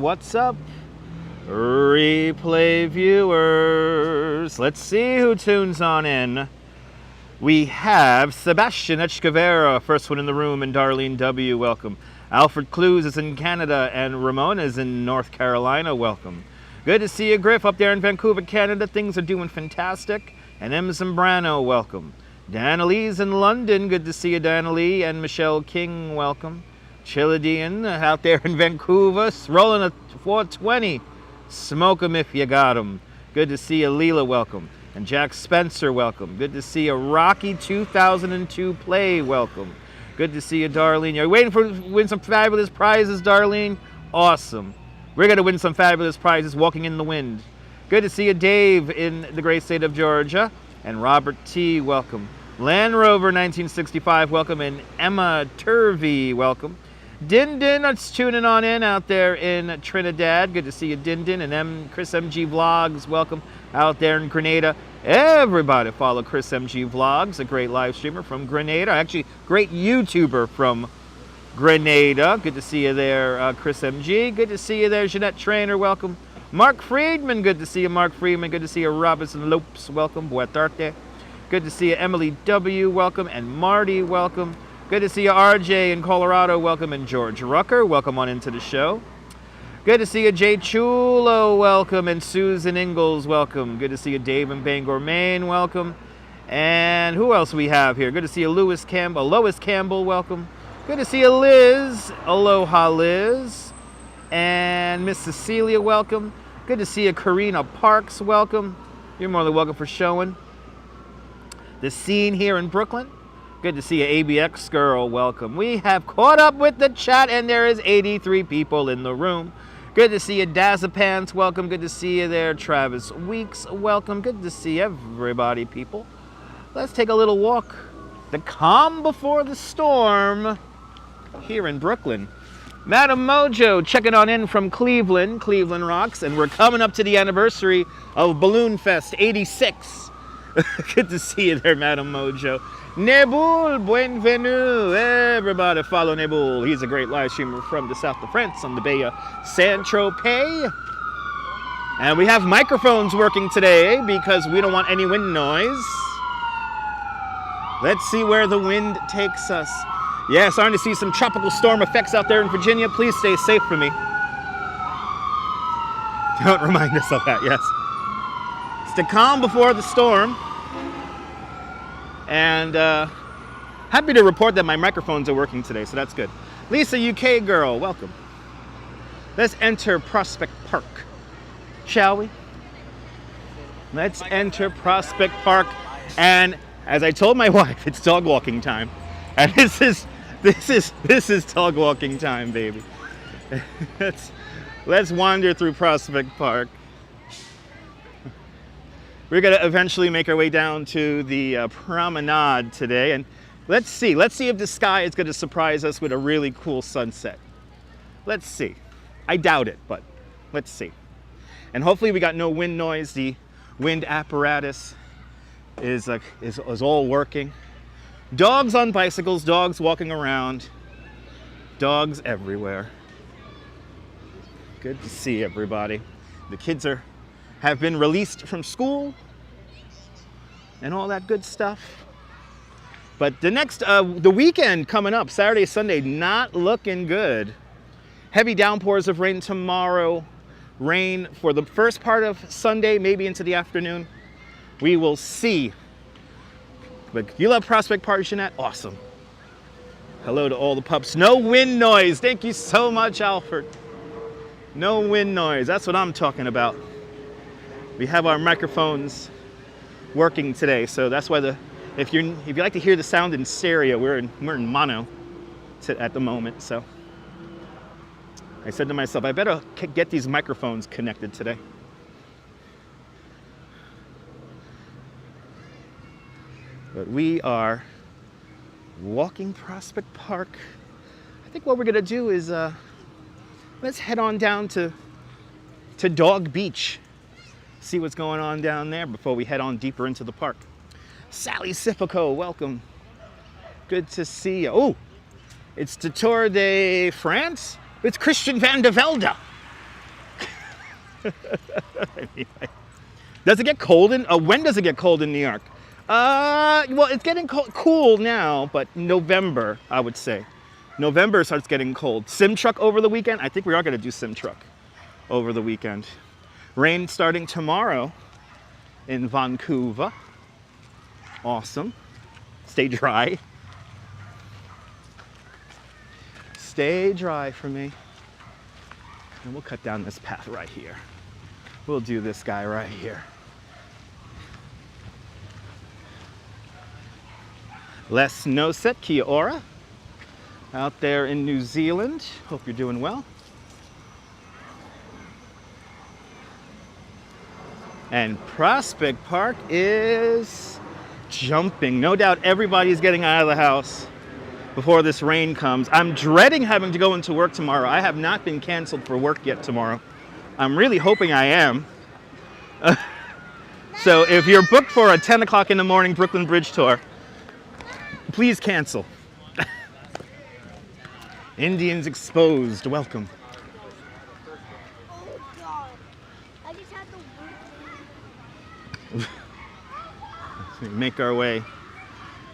What's up, replay viewers? Let's see who tunes on in. We have Sebastian Echkavera, first one in the room, and Darlene W. Welcome. Alfred Clues is in Canada, and Ramona is in North Carolina. Welcome. Good to see you, Griff, up there in Vancouver, Canada. Things are doing fantastic. And M. Zambrano, welcome. Dana-Lee's in London. Good to see you, Dana-Lee. And Michelle King, welcome. Chilidian out there in Vancouver, rolling a 420. Smoke 'em if you got 'em. Good to see you, Leela, welcome. And Jack Spencer, welcome. Good to see you, Rocky 2002 Play, welcome. Good to see you, Darlene. You're waiting to win some fabulous prizes, Darlene? Awesome. We're going to win some fabulous prizes walking in the wind. Good to see you, Dave, in the great state of Georgia. And Robert T., welcome. Land Rover 1965, welcome. And Emma Turvey, welcome. Din Din, that's tuning on in out there in Trinidad. Good to see you, Din Din. And Chris MG Vlogs, welcome out there in Grenada. Everybody follow Chris MG Vlogs, a great live streamer from Grenada. Actually, great YouTuber from Grenada. Good to see you there, Chris MG. Good to see you there, Jeanette Trainer. Welcome. Mark Friedman. Good to see you, Mark Friedman. Good to see you, Robinson Lopes. Welcome. Buena tarde. Good to see you, Emily W. Welcome. And Marty. Welcome. Good to see you, RJ in Colorado. Welcome. And George Rucker. Welcome on into the show. Good to see you, Jay Chulo. Welcome. And Susan Ingalls. Welcome. Good to see you, Dave in Bangor, Maine. Welcome. And who else we have here? Good to see you, Lois Campbell. Welcome. Good to see you, Liz. Aloha, Liz. And Miss Cecilia, welcome. Good to see you, Karina Parks, welcome. You're more than welcome for showing the scene here in Brooklyn. Good to see you, ABX Girl, welcome. We have caught up with the chat, and there is 83 people in the room. Good to see you, Dazapants, welcome. Good to see you there, Travis Weeks, welcome. Good to see everybody, people. Let's take a little walk. The calm before the storm here in Brooklyn. Madam Mojo checking on in from Cleveland. Cleveland rocks. And we're coming up to the anniversary of Balloon Fest 86. Good to see you there, Madam Mojo. Nebul, bienvenue. Everybody follow Nebul. He's a great live streamer from the south of France on the Bay of Saint-Tropez. And we have microphones working today because we don't want any wind noise. Let's see where the wind takes us. Yeah, starting to see some tropical storm effects out there in Virginia. Please stay safe for me. Don't remind us of that, yes. It's the calm before the storm. And happy to report that my microphones are working today, so that's good. Lisa, UK girl, welcome. Let's enter Prospect Park, shall we? Let's enter Prospect Park. And as I told my wife, it's dog walking time. And this is dog walking time, baby. Let's wander through Prospect Park. We're gonna eventually make our way down to the promenade today, and let's see if the sky is gonna surprise us with a really cool sunset. Let's see. I doubt it, but let's see. And hopefully we got no wind noise. The wind apparatus is all working. Dogs on bicycles, dogs walking around, dogs everywhere. Good to see everybody. The kids have been released from school and all that good stuff. But the weekend coming up, Saturday, Sunday, not looking good. Heavy downpours of rain tomorrow. Rain for the first part of Sunday, maybe into the afternoon. We will see. But you love Prospect Park, Jeanette? Awesome. Hello to all the pups. No wind noise. Thank you so much, Alfred. No wind noise. That's what I'm talking about. We have our microphones working today, so that's why if you like to hear the sound in stereo, we're in mono at the moment. So I said to myself, I better get these microphones connected today. But we are walking Prospect Park. I think what we're gonna do is let's head on down to Dog Beach. See what's going on down there before we head on deeper into the park. Sally Sipico, welcome. Good to see you. Oh, it's the Tour de France. It's Christian van der Velde. Anyway. Does it get cold in, when does it get cold in New York? Well, it's getting cool now, but November, I would say. November starts getting cold. Sim truck over the weekend? I think we are gonna do sim truck over the weekend. Rain starting tomorrow in Vancouver. Awesome. Stay dry. Stay dry for me. And we'll cut down this path right here. We'll do this guy right here. Les Noset, Kia ora. Out there in New Zealand. Hope you're doing well. And Prospect Park is jumping. No doubt everybody's getting out of the house before this rain comes. I'm dreading having to go into work tomorrow. I have not been canceled for work yet tomorrow. I'm really hoping I am. So if you're booked for a 10 o'clock in the morning Brooklyn Bridge tour, please cancel. Indians exposed, welcome. Oh God, I just had the Make our way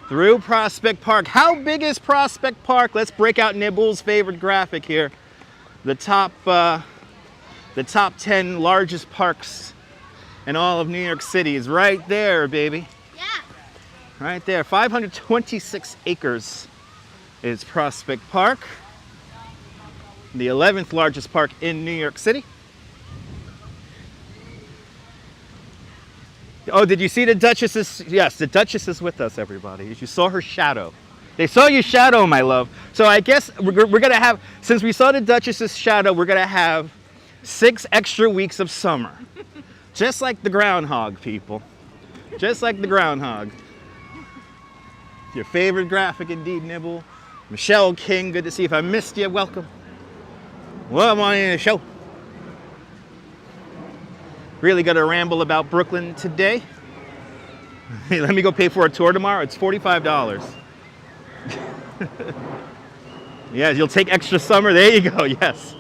through Prospect Park. How big is Prospect Park? Let's break out Nibble's favorite graphic here. The top 10 largest parks in all of New York City is right there, baby. Yeah. Right there, 526 acres is Prospect Park. The 11th largest park in New York City. Oh, did you see the Duchess? Yes, the Duchess is with us, everybody. You saw her shadow. They saw your shadow, my love. So I guess we're gonna have, since we saw the Duchess's shadow, we're gonna have 6 extra weeks of summer. Just like the groundhog, people. Just like the groundhog. Your favorite graphic indeed, Nibble. Michelle King, good to see you. If I missed you, welcome. Well, on in the show. Really got to ramble about Brooklyn today. Hey, let me go pay for a tour tomorrow. It's $45. Yeah, you'll take extra summer. There you go. Yes.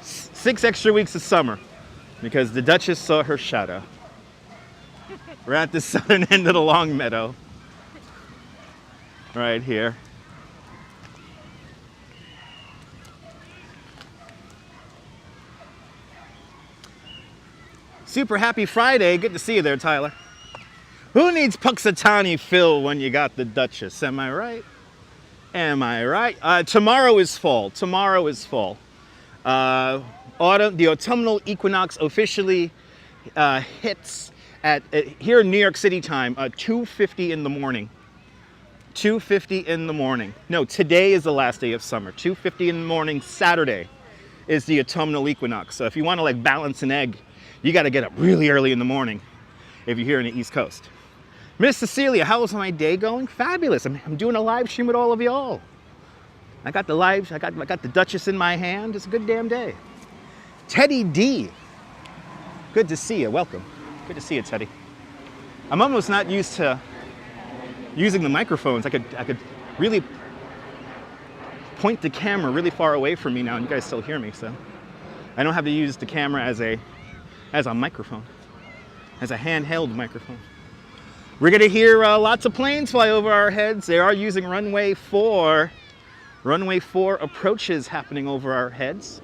6 extra weeks of summer because the Duchess saw her shadow. We're at the southern end of the Long Meadow. Right here. Super happy Friday. Good to see you there, Tyler. Who needs Puxatani Phil when you got the Duchess? Am I right? Am I right? Tomorrow is fall. Tomorrow is fall. The autumnal equinox officially hits at here in New York City time 2:50 in the morning. 2:50 in the morning. No, today is the last day of summer. 2:50 in the morning, Saturday, is the autumnal equinox. So if you want to like balance an egg, you got to get up really early in the morning if you're here in the East Coast. Miss Cecilia, how was my day going? Fabulous. I'm doing a live stream with all of y'all. I got the Duchess in my hand. It's a good damn day. Teddy D, good to see you. Welcome. Good to see you, Teddy. I'm almost not used to using the microphones. I could really point the camera really far away from me now, and you guys still hear me. So I don't have to use the camera as a microphone, as a handheld microphone. We're gonna hear lots of planes fly over our heads. They are using runway 4 approaches happening over our heads.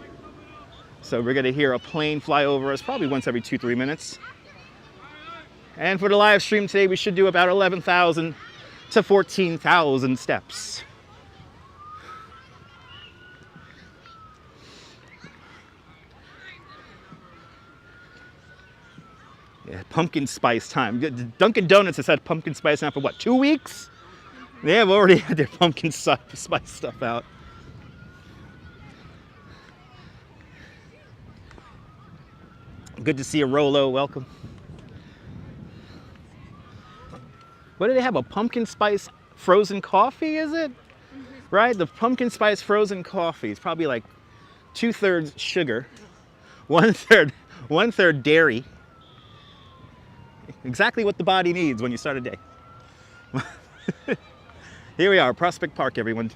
So we're gonna hear a plane fly over us probably once every 2-3 minutes. And for the live stream today, we should do about 11,000 to 14,000 steps. Yeah, pumpkin spice time. Dunkin' Donuts has had pumpkin spice now for what, 2 weeks? They have already had their pumpkin spice stuff out. Good to see you, Rolo. Welcome. What do they have? A pumpkin spice frozen coffee, is it? Right? The pumpkin spice frozen coffee is probably like 2/3 sugar, 1/3 dairy. Exactly what the body needs when you start a day. Here we are, Prospect Park, everyone.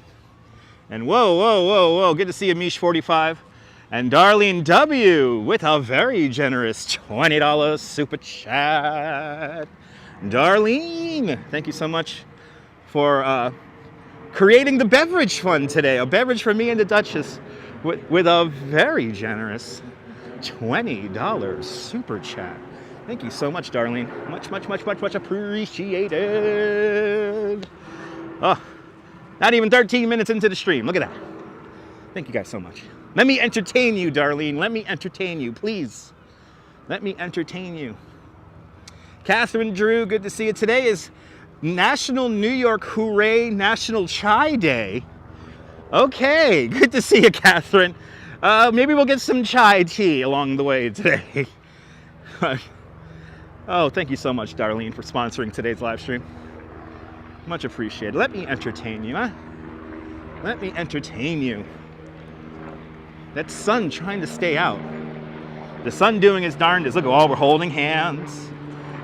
And whoa, whoa, whoa, whoa, good to see you, Mish45. And Darlene W. with a very generous $20 super chat. Darlene, thank you so much for creating the beverage fund today. A beverage for me and the Duchess with a very generous $20 super chat. Thank you so much, Darlene. Much, much, much, much, much appreciated. Oh, not even 13 minutes into the stream. Look at that. Thank you guys so much. Let me entertain you, Darlene. Let me entertain you, please. Let me entertain you. Catherine Drew, good to see you. Today is National New York Hooray National Chai Day. Okay, good to see you, Catherine. Maybe we'll get some chai tea along the way today. Oh, thank you so much, Darlene, for sponsoring today's live stream. Much appreciated. Let me entertain you, huh? Let me entertain you. That sun trying to stay out. The sun doing his darndest. Look, we're holding hands.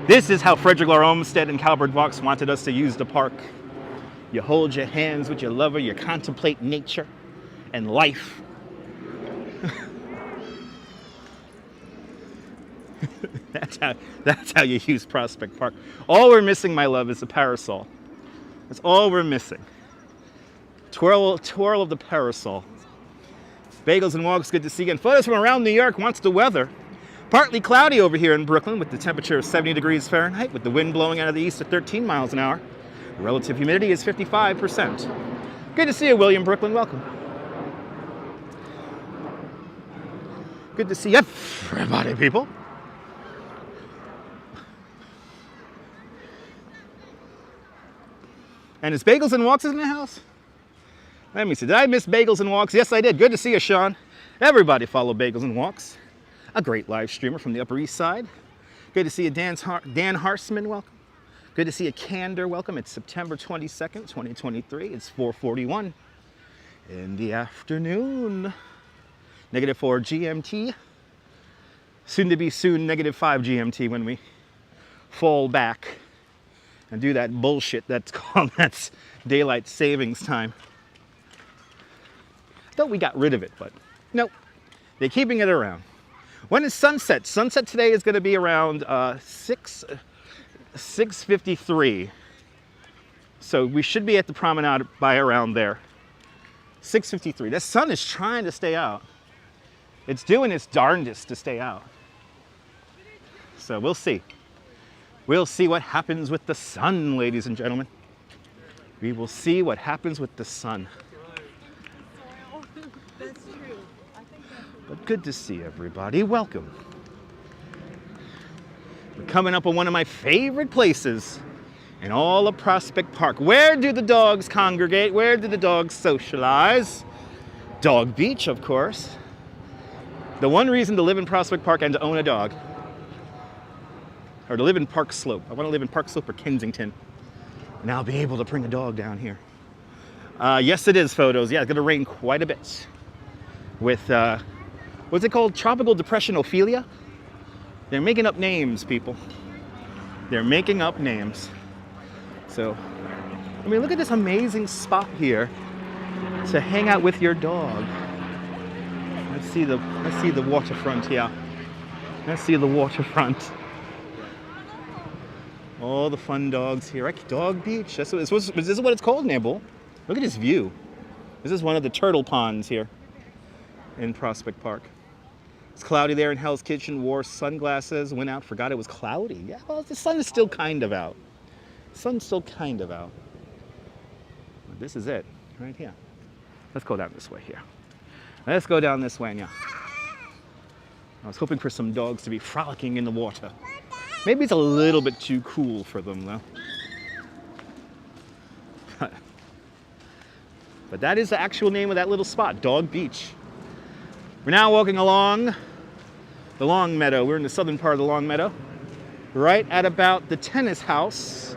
This is how Frederick Law Olmsted and Calvert Vaux wanted us to use the park. You hold your hands with your lover, you contemplate nature and life. That's how you use Prospect Park. All we're missing, my love, is the parasol. That's all we're missing. Twirl of the parasol. Bagels and Walks, good to see you again. Photos from around New York. Wants the weather. Partly cloudy over here in Brooklyn with the temperature of 70 degrees Fahrenheit with the wind blowing out of the east at 13 miles an hour. The relative humidity is 55%. Good to see you, William Brooklyn. Welcome. Good to see everybody, people. And is Bagels and Walks in the house? Let me see. Did I miss Bagels and Walks? Yes, I did. Good to see you, Sean. Everybody follow Bagels and Walks. A great live streamer from the Upper East Side. Good to see you, Dan Harsman. Welcome. Good to see you, Candor. Welcome. It's September 22nd, 2023. It's 4:41 in the afternoon. -4 GMT. Soon to be soon, -5 GMT when we fall back and do that bullshit that's called that's daylight savings time. I thought we got rid of it, but nope. They're keeping it around. When is sunset? Sunset today is going to be around 6:53. So we should be at the promenade by around there. 6:53. The sun is trying to stay out. It's doing its darndest to stay out. So we'll see. We'll see what happens with the sun, ladies and gentlemen. We will see what happens with the sun. That's true. But good to see everybody. Welcome. We're coming up on one of my favorite places in all of Prospect Park. Where do the dogs congregate? Where do the dogs socialize? Dog Beach, of course. The one reason to live in Prospect Park and to own a dog, or to live in Park Slope. I want to live in Park Slope or Kensington, and I'll be able to bring a dog down here. Yes, it is photos. Yeah, it's going to rain quite a bit. With, what's it called? Tropical Depression Ophelia? They're making up names, people. They're making up names. So, I mean, look at this amazing spot here to hang out with your dog. Let's see the waterfront here. Let's see the waterfront. All the fun dogs here. Dog Beach. This is what it's called, Nibble. Look at this view. This is one of the turtle ponds here in Prospect Park. It's cloudy there in Hell's Kitchen. Wore sunglasses. Went out. Forgot it was cloudy. Yeah, well, the sun is still kind of out. Sun's still kind of out. This is it, right here. Let's go down this way here. Let's go down this way, yeah. I was hoping for some dogs to be frolicking in the water. Maybe it's a little bit too cool for them, though. But that is the actual name of that little spot, Dog Beach. We're now walking along the Long Meadow. We're in the southern part of the Long Meadow, right at about the tennis house.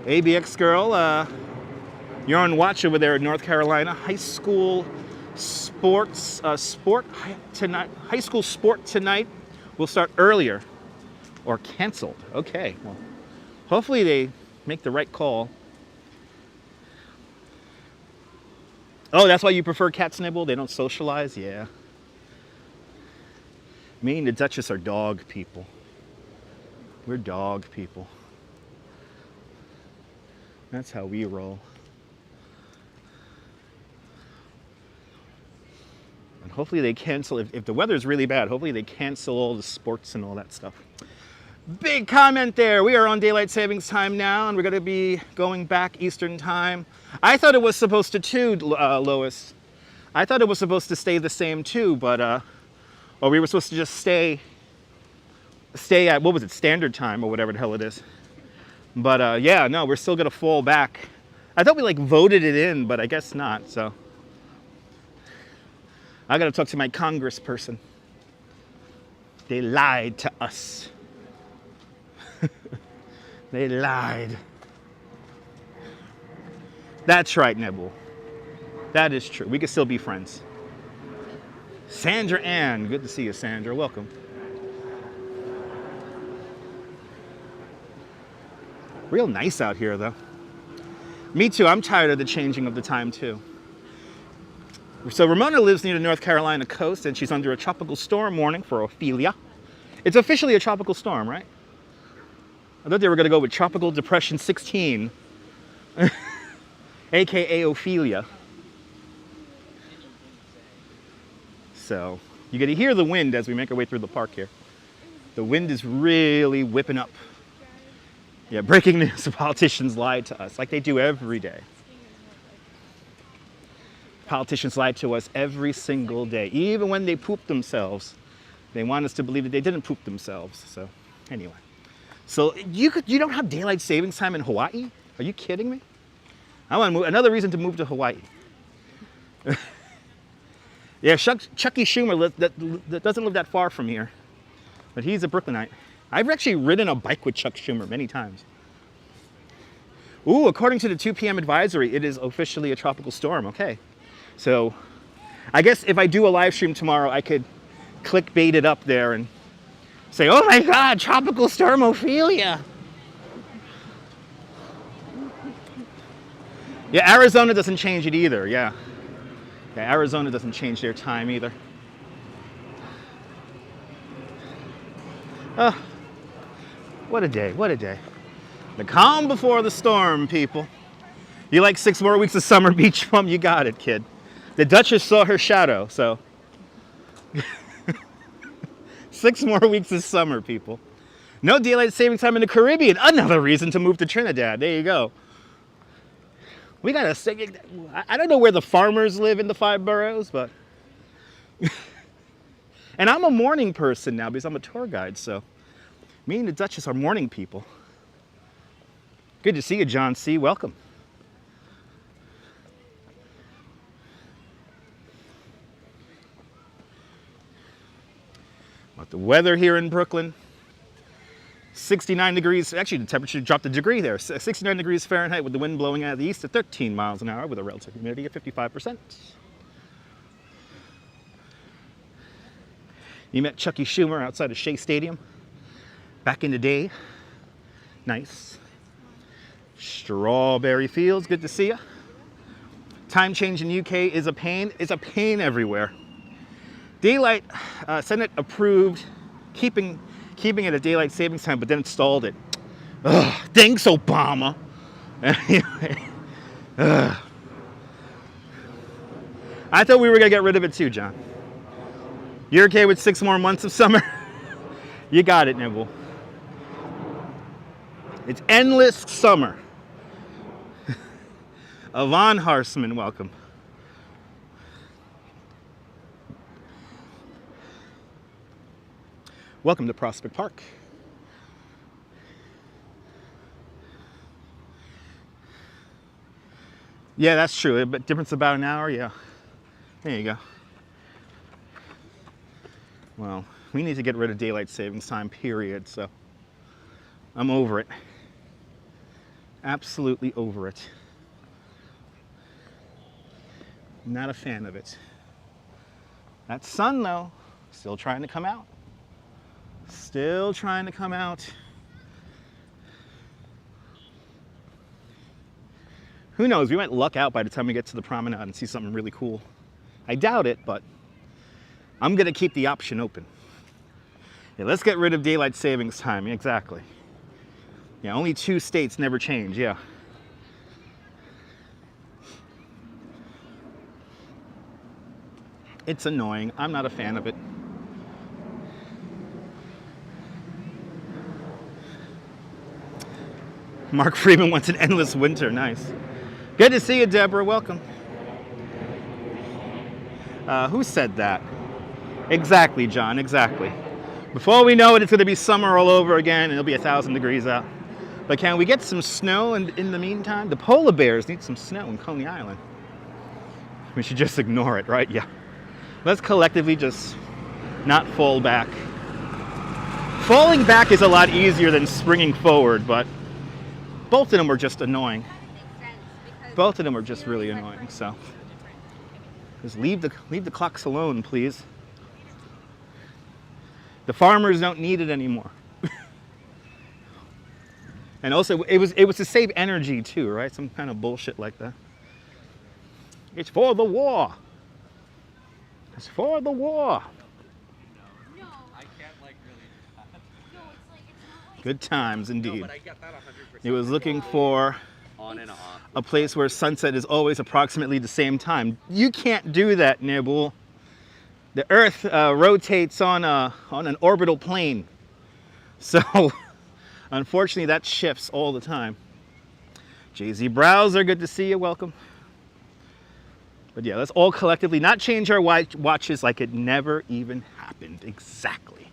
ABX girl, you're on watch over there in North Carolina. High school sports, tonight. High school sport tonight will start earlier or canceled. Okay, well, hopefully they make the right call. Oh, that's why you prefer cats nibble? They don't socialize? Yeah. Me and the Duchess are dog people. We're dog people. That's how we roll. And hopefully they cancel, if the weather's really bad, hopefully they cancel all the sports and all that stuff. Big comment there. We are on daylight savings time now, and we're going to be going back Eastern time. I thought it was supposed to too, Lois. I thought it was supposed to stay the same too, but, or we were supposed to just stay at, what was it, standard time or whatever the hell it is. But yeah, no, we're still going to fall back. I thought we like voted it in, but I guess not, so. I got to talk to my congressperson. They lied to us. They lied. That's right, Nibble. That is true. We can still be friends. Sandra Ann. Good to see you, Sandra. Welcome. Real nice out here, though. Me too. I'm tired of the changing of the time, too. So Ramona lives near the North Carolina coast, and she's under a tropical storm warning for Ophelia. It's officially a tropical storm, right? I thought they were going to go with Tropical Depression 16, aka Ophelia. So you get to hear the wind as we make our way through the park here. The wind is really whipping up. Yeah, breaking news, the politicians lied to us like they do every day. Politicians lie to us every single day. Even when they poop themselves, they want us to believe that they didn't poop themselves. So anyway. So you don't have daylight savings time in Hawaii? Are you kidding me? I want to move. Another reason to move to Hawaii. Yeah, Chucky Schumer that doesn't live that far from here. But he's a Brooklynite. I've actually ridden a bike with Chuck Schumer many times. Ooh, according to the 2 p.m. advisory, it is officially a tropical storm. Okay. So I guess if I do a live stream tomorrow, I could clickbait it up there and say, oh my God, tropical storm Ophelia. Yeah, Arizona doesn't change it either, yeah. Yeah, Arizona doesn't change their time either. Oh, what a day, what a day. The calm before the storm, people. You like 6 more weeks of summer beach bum? You got it, kid. The Duchess saw her shadow, so. 6 more weeks of summer, people. No daylight saving time in the Caribbean. Another reason to move to Trinidad. There you go. We gotta say, I don't know where the farmers live in the 5 boroughs, but. And I'm a morning person now because I'm a tour guide, so. Me and the Duchess are morning people. Good to see you, John C. Welcome. About the weather here in Brooklyn. 69 degrees, actually the temperature dropped a degree there. 69 degrees Fahrenheit with the wind blowing out of the east at 13 miles an hour with a relative humidity of 55%. You met Chucky Schumer outside of Shea Stadium back in the day. Nice. Strawberry Fields, good to see you. Time change in UK is a pain. It's a pain everywhere. Daylight, Senate approved keeping it at daylight savings time, but then it stalled it. Ugh, thanks, Obama. I thought we were gonna get rid of it too, John. You're okay with 6 more months of summer? You got it, Nibble. It's endless summer. Yvonne Harsman, welcome. Welcome to Prospect Park. Yeah, that's true. But difference about an hour, yeah. There you go. Well, we need to get rid of daylight savings time, period, so I'm over it. Absolutely over it. Not a fan of it. That sun, though, still trying to come out. Still trying to come out. Who knows? We might luck out by the time we get to the promenade and see something really cool. I doubt it, but I'm going to keep the option open. Yeah, let's get rid of daylight savings time. Exactly. Yeah, only 2 states never change. Yeah. It's annoying. I'm not a fan of it. Mark Freeman wants an endless winter. Nice. Good to see you, Deborah. Welcome. Who said that? Exactly, John. Exactly. Before we know it, it's going to be summer all over again, and it'll be 1,000 degrees out. But can we get some snow in the meantime? The polar bears need some snow in Coney Island. We should just ignore it, right? Yeah. Let's collectively just not fall back. Falling back is a lot easier than springing forward, but both of them are just annoying. Both of them are just really annoying, so just leave the clocks alone, please. The farmers don't need it anymore. And also, it was to save energy too, right? Some kind of bullshit like that. It's for the war. It's for the war. No, I can't like really. No, it's like it's not like. Good times indeed. No, but I get that 100%. It was looking for on and off. a place where sunset is always approximately the same time. You can't do that, Nibble. The Earth rotates on an orbital plane, so unfortunately that shifts all the time. Jay-Z Browser, good to see you. Welcome. But yeah, let's all collectively not change our watches like it never even happened. Exactly.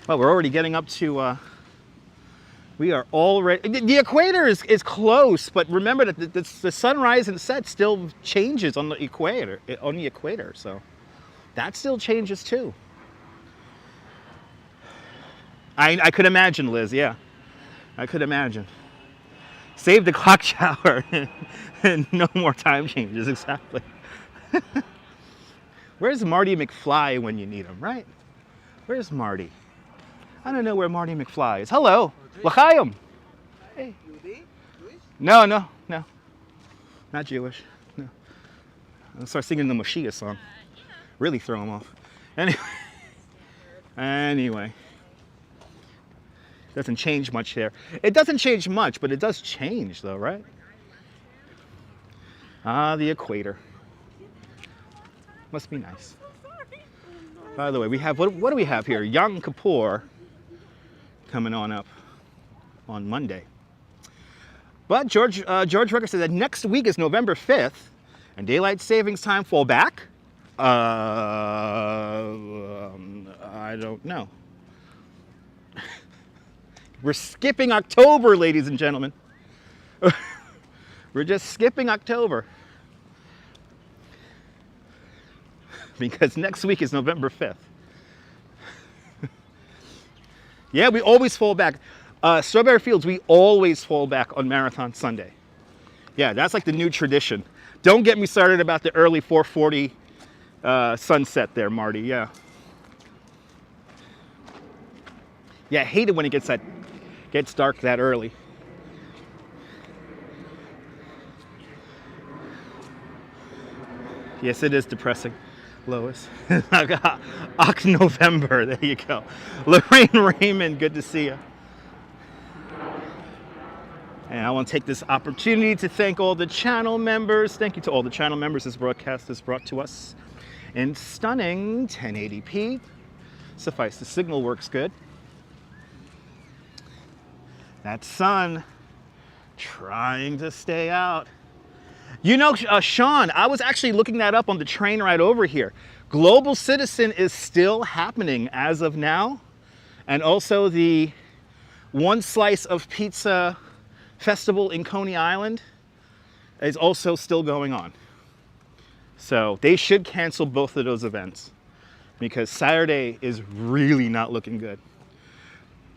Well, we're already getting up to, we are already, the equator is close, but remember that the sunrise and set still changes on the equator, so that still changes too. I could imagine, Liz, yeah. I could imagine. Save the clock shower and no more time changes, exactly. Where's Marty McFly when you need him, right? Where's Marty? I don't know where Marty McFly is. Hello, L'chaim. Hey. No, not Jewish. No. I'll start singing the Moshiach song. Really throw him off. Anyway. Doesn't change much there. It doesn't change much, but it does change though, right? Ah, the equator. Must be nice. By the way, we have, what do we have here? Yom Kippur coming on up on Monday. But George Rucker said that next week is November 5th and daylight savings time fall back? I don't know. We're skipping October, ladies and gentlemen. We're just skipping October. Because next week is November 5th. Yeah, we always fall back. Strawberry Fields, we always fall back on Marathon Sunday. Yeah, that's like the new tradition. Don't get me started about the early 4:40 sunset there, Marty, yeah. Yeah, I hate it when it gets dark that early. Yes, it is depressing, Lois. November, there you go. Lorraine Raymond, good to see you. And I want to take this opportunity to thank all the channel members. Thank you to all the channel members. This broadcast is brought to us in stunning 1080p. Suffice, the signal works good. That sun trying to stay out. You know, Sean, I was actually looking that up on the train ride over here. Global Citizen is still happening as of now. And also the One Slice of Pizza Festival in Coney Island is also still going on. So they should cancel both of those events because Saturday is really not looking good.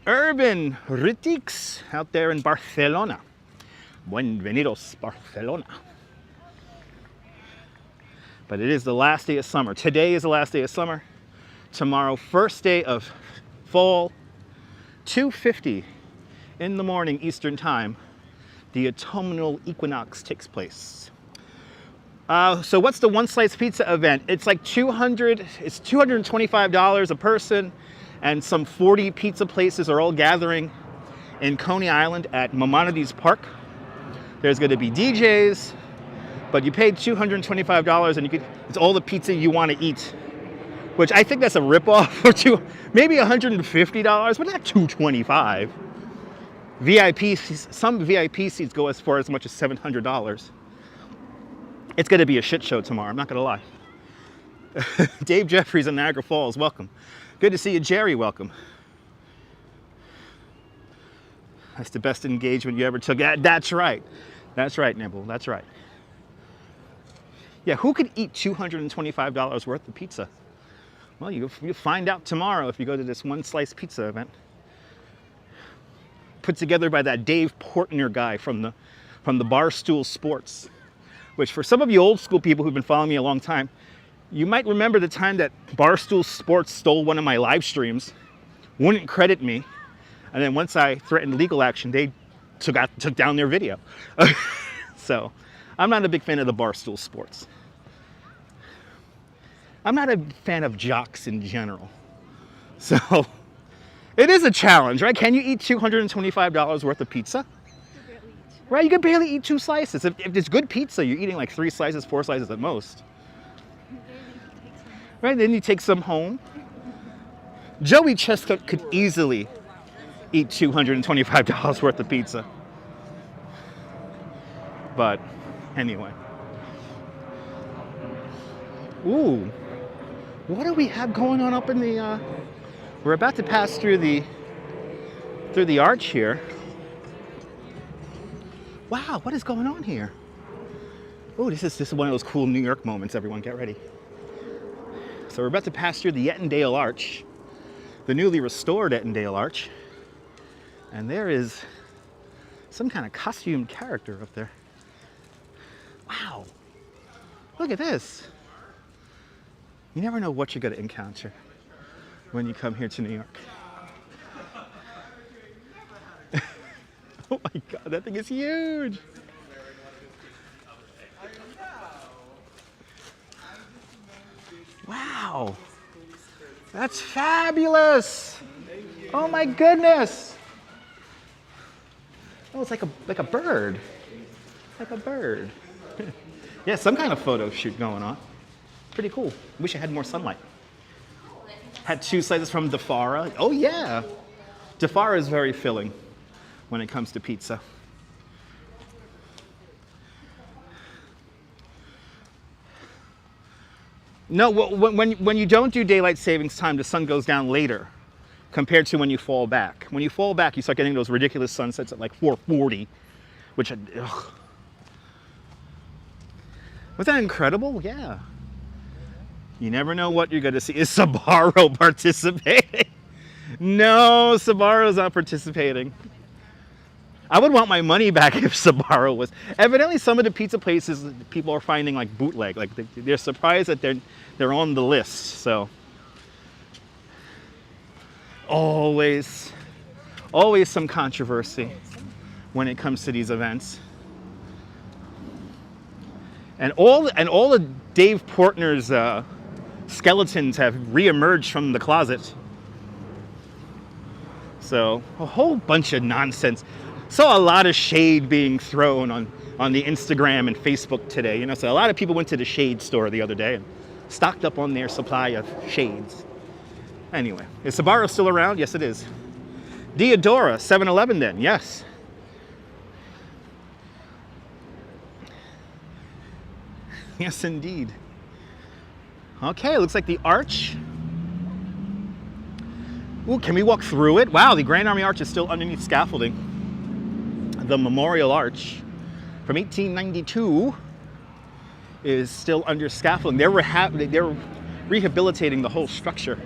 Urban Ritix out there in Barcelona. Buenvenidos, Barcelona. But it is the last day of summer. Today is the last day of summer. Tomorrow, first day of fall, 2:50 in the morning Eastern time. the autumnal equinox takes place. So what's the one slice pizza event? It's like it's $225 a person, and some 40 pizza places are all gathering in Coney Island at Maimonides Park. There's going to be DJs, but you paid $225 and it's all the pizza you want to eat, which I think that's a ripoff for maybe $150, but not $225. Some VIP seats go as far as much as $700. It's going to be a shit show tomorrow, I'm not going to lie. Dave Jeffries in Niagara Falls, welcome. Good to see you, Jerry, welcome. That's the best engagement you ever took. That's right. That's right, Nibble, that's right. Yeah, who could eat $225 worth of pizza? Well, you'll find out tomorrow if you go to this one slice pizza event. Put together by that Dave Portner guy from the Barstool Sports. Which for some of you old school people who've been following me a long time, you might remember the time that Barstool Sports stole one of my live streams, wouldn't credit me, and then once I threatened legal action, they took down their video. So I'm not a big fan of the Barstool Sports. I'm not a fan of jocks in general. So it is a challenge, right? Can you eat $225 worth of pizza? Right, you can barely eat 2 slices. If it's good pizza, you're eating like 3 slices, 4 slices at most. Right, then you take some home. Joey Chestnut could easily eat $225 worth of pizza. But anyway. Ooh, what do we have going on up in the, we're about to pass through the arch here. Wow, what is going on here? Oh, this is one of those cool New York moments, everyone, get ready. So we're about to pass through the Ettendale Arch, the newly restored Ettendale Arch. And there is some kind of costumed character up there. Wow, look at this. You never know what you're gonna encounter when you come here to New York. Oh my God, that thing is huge. Wow, that's fabulous. Oh my goodness. Oh, it's like a bird. Like a bird. Yeah, some kind of photo shoot going on. Pretty cool. Wish I had more sunlight. Had 2 slices from DeFara. Oh yeah, DeFara is very filling when it comes to pizza. No, when you don't do daylight savings time, the sun goes down later compared to when you fall back. When you fall back, you start getting those ridiculous sunsets at like 4:40, which, ugh. Was that incredible? Yeah. You never know what you're gonna see. Is Sabaro participating? No, Sabaro's not participating. I would want my money back if Sabaro was. Evidently, some of the pizza places people are finding like bootleg. Like they're surprised that they're on the list. So always some controversy when it comes to these events. And all the Dave Portner's skeletons have reemerged from the closet. So a whole bunch of nonsense. Saw a lot of shade being thrown on the Instagram and Facebook today. You know, so a lot of people went to the shade store the other day and stocked up on their supply of shades. Anyway, is Sabaro still around? Yes, it is. Deodora, 7-Eleven then, yes. Yes, indeed. Okay, looks like the arch. Ooh, can we walk through it? Wow, the Grand Army Arch is still underneath scaffolding. The Memorial Arch from 1892 is still under scaffolding. They're rehabilitating the whole structure.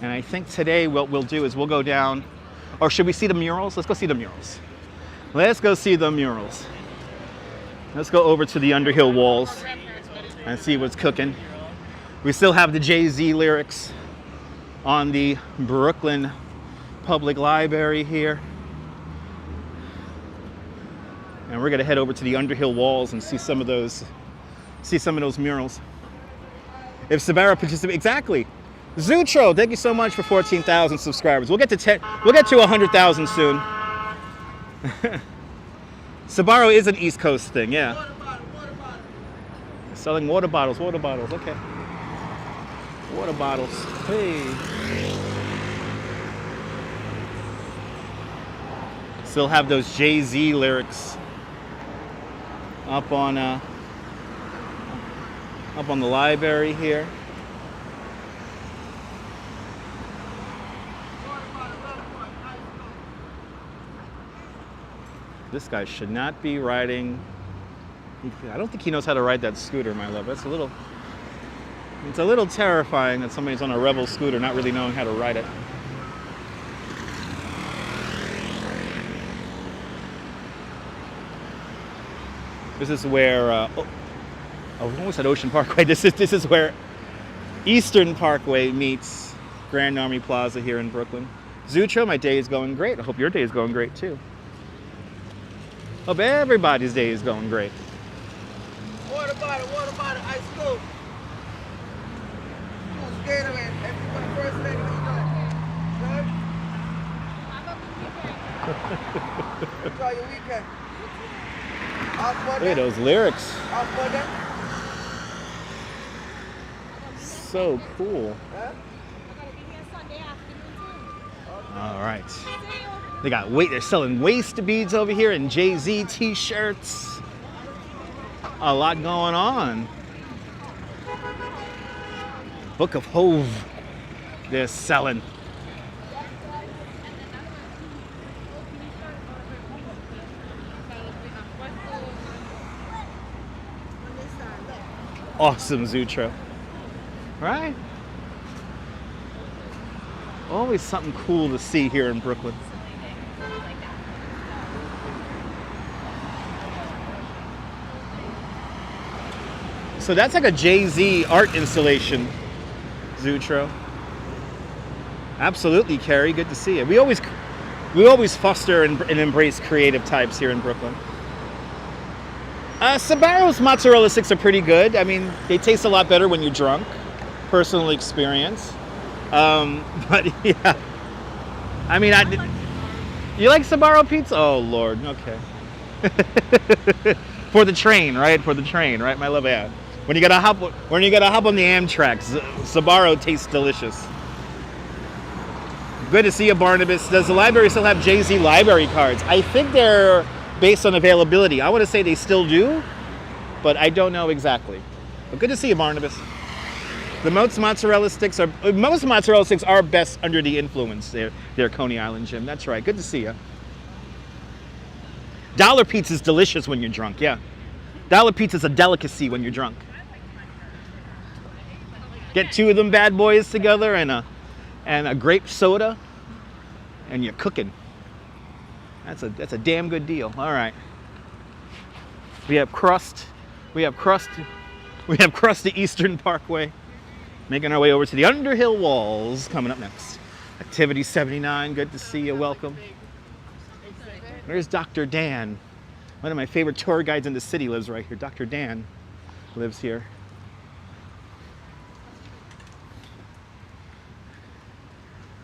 And I think today what we'll do is we'll go down, or should we see the murals? Let's go see the murals. Let's go see the murals. Let's go over to the Underhill walls and see what's cooking. We still have the Jay-Z lyrics on the Brooklyn Public Library here. And we're gonna head over to the Underhill walls and see some of those murals. If Sabaro participates, exactly. Zutro, thank you so much for 14,000 subscribers. We'll get to 100,000 soon. Sabaro is an East Coast thing, yeah. Selling water bottles, okay. Water bottles, hey. Still have those Jay-Z lyrics up on the library here. This guy should not be riding. I don't think he knows how to ride that scooter, my love. It's a little terrifying that somebody's on a Rebel scooter not really knowing how to ride it. This is where, I almost said Ocean Parkway. This is where Eastern Parkway meets Grand Army Plaza here in Brooklyn. Zutro, my day is going great. I hope your day is going great too. Hope everybody's day is going great. Water bottle, ice cold. Gatorade, everybody first lady, how you doing? Good? Enjoy your weekend. Look at those lyrics. So cool. All right. They're selling waist beads over here and Jay-Z t-shirts. A lot going on. Book of Hove they're selling. Awesome, Zutro. Right? Always something cool to see here in Brooklyn. So that's like a Jay-Z art installation, Zutro. Absolutely, Carrie. Good to see you. We always foster and embrace creative types here in Brooklyn. Sabaro's mozzarella sticks are pretty good. I mean, they taste a lot better when you're drunk. Personal experience. But yeah. I mean, you like Sabaro pizza? Oh Lord. Okay. For the train, right? For the train, right? My love, yeah. When you gotta hop on the Amtrak, Sabaro tastes delicious. Good to see you, Barnabas. Does the library still have Jay-Z library cards? I think they're based on availability. I want to say they still do, but I don't know exactly. But good to see you, Barnabas. Most mozzarella sticks are best under the influence there, Coney Island, Jim. That's right. Good to see you. Dollar pizza is delicious when you're drunk. Yeah, dollar pizza is a delicacy when you're drunk. Get two of them bad boys together and a grape soda, and you're cooking. That's a damn good deal. All right. We have crust the Eastern Parkway. Making our way over to the Underhill walls coming up next. Activity 79, good to see you, welcome. There's Dr. Dan. One of my favorite tour guides in the city lives right here. Dr. Dan lives here.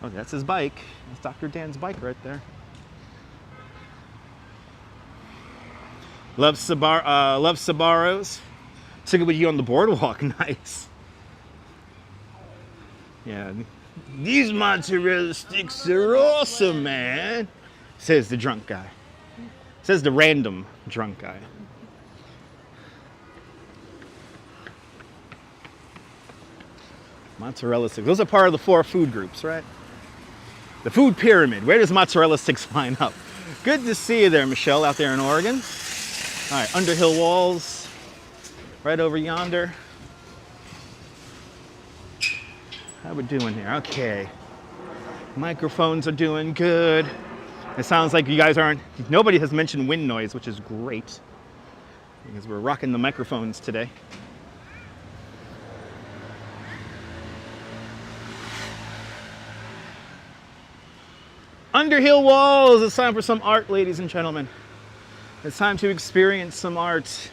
Oh, that's his bike. That's Dr. Dan's bike right there. Love Sabaros. Took it with you on the boardwalk, nice. Yeah, these mozzarella sticks are awesome, man, says the drunk guy. Says the random drunk guy. Mozzarella sticks. Those are part of the 4 food groups, right? The food pyramid. Where does mozzarella sticks line up? Good to see you there, Michelle, out there in Oregon. All right, Underhill walls, right over yonder. How we doing here? Okay. Microphones are doing good. It sounds like you guys nobody has mentioned wind noise, which is great. Because we're rocking the microphones today. Underhill walls, it's time for some art, ladies and gentlemen. It's time to experience some art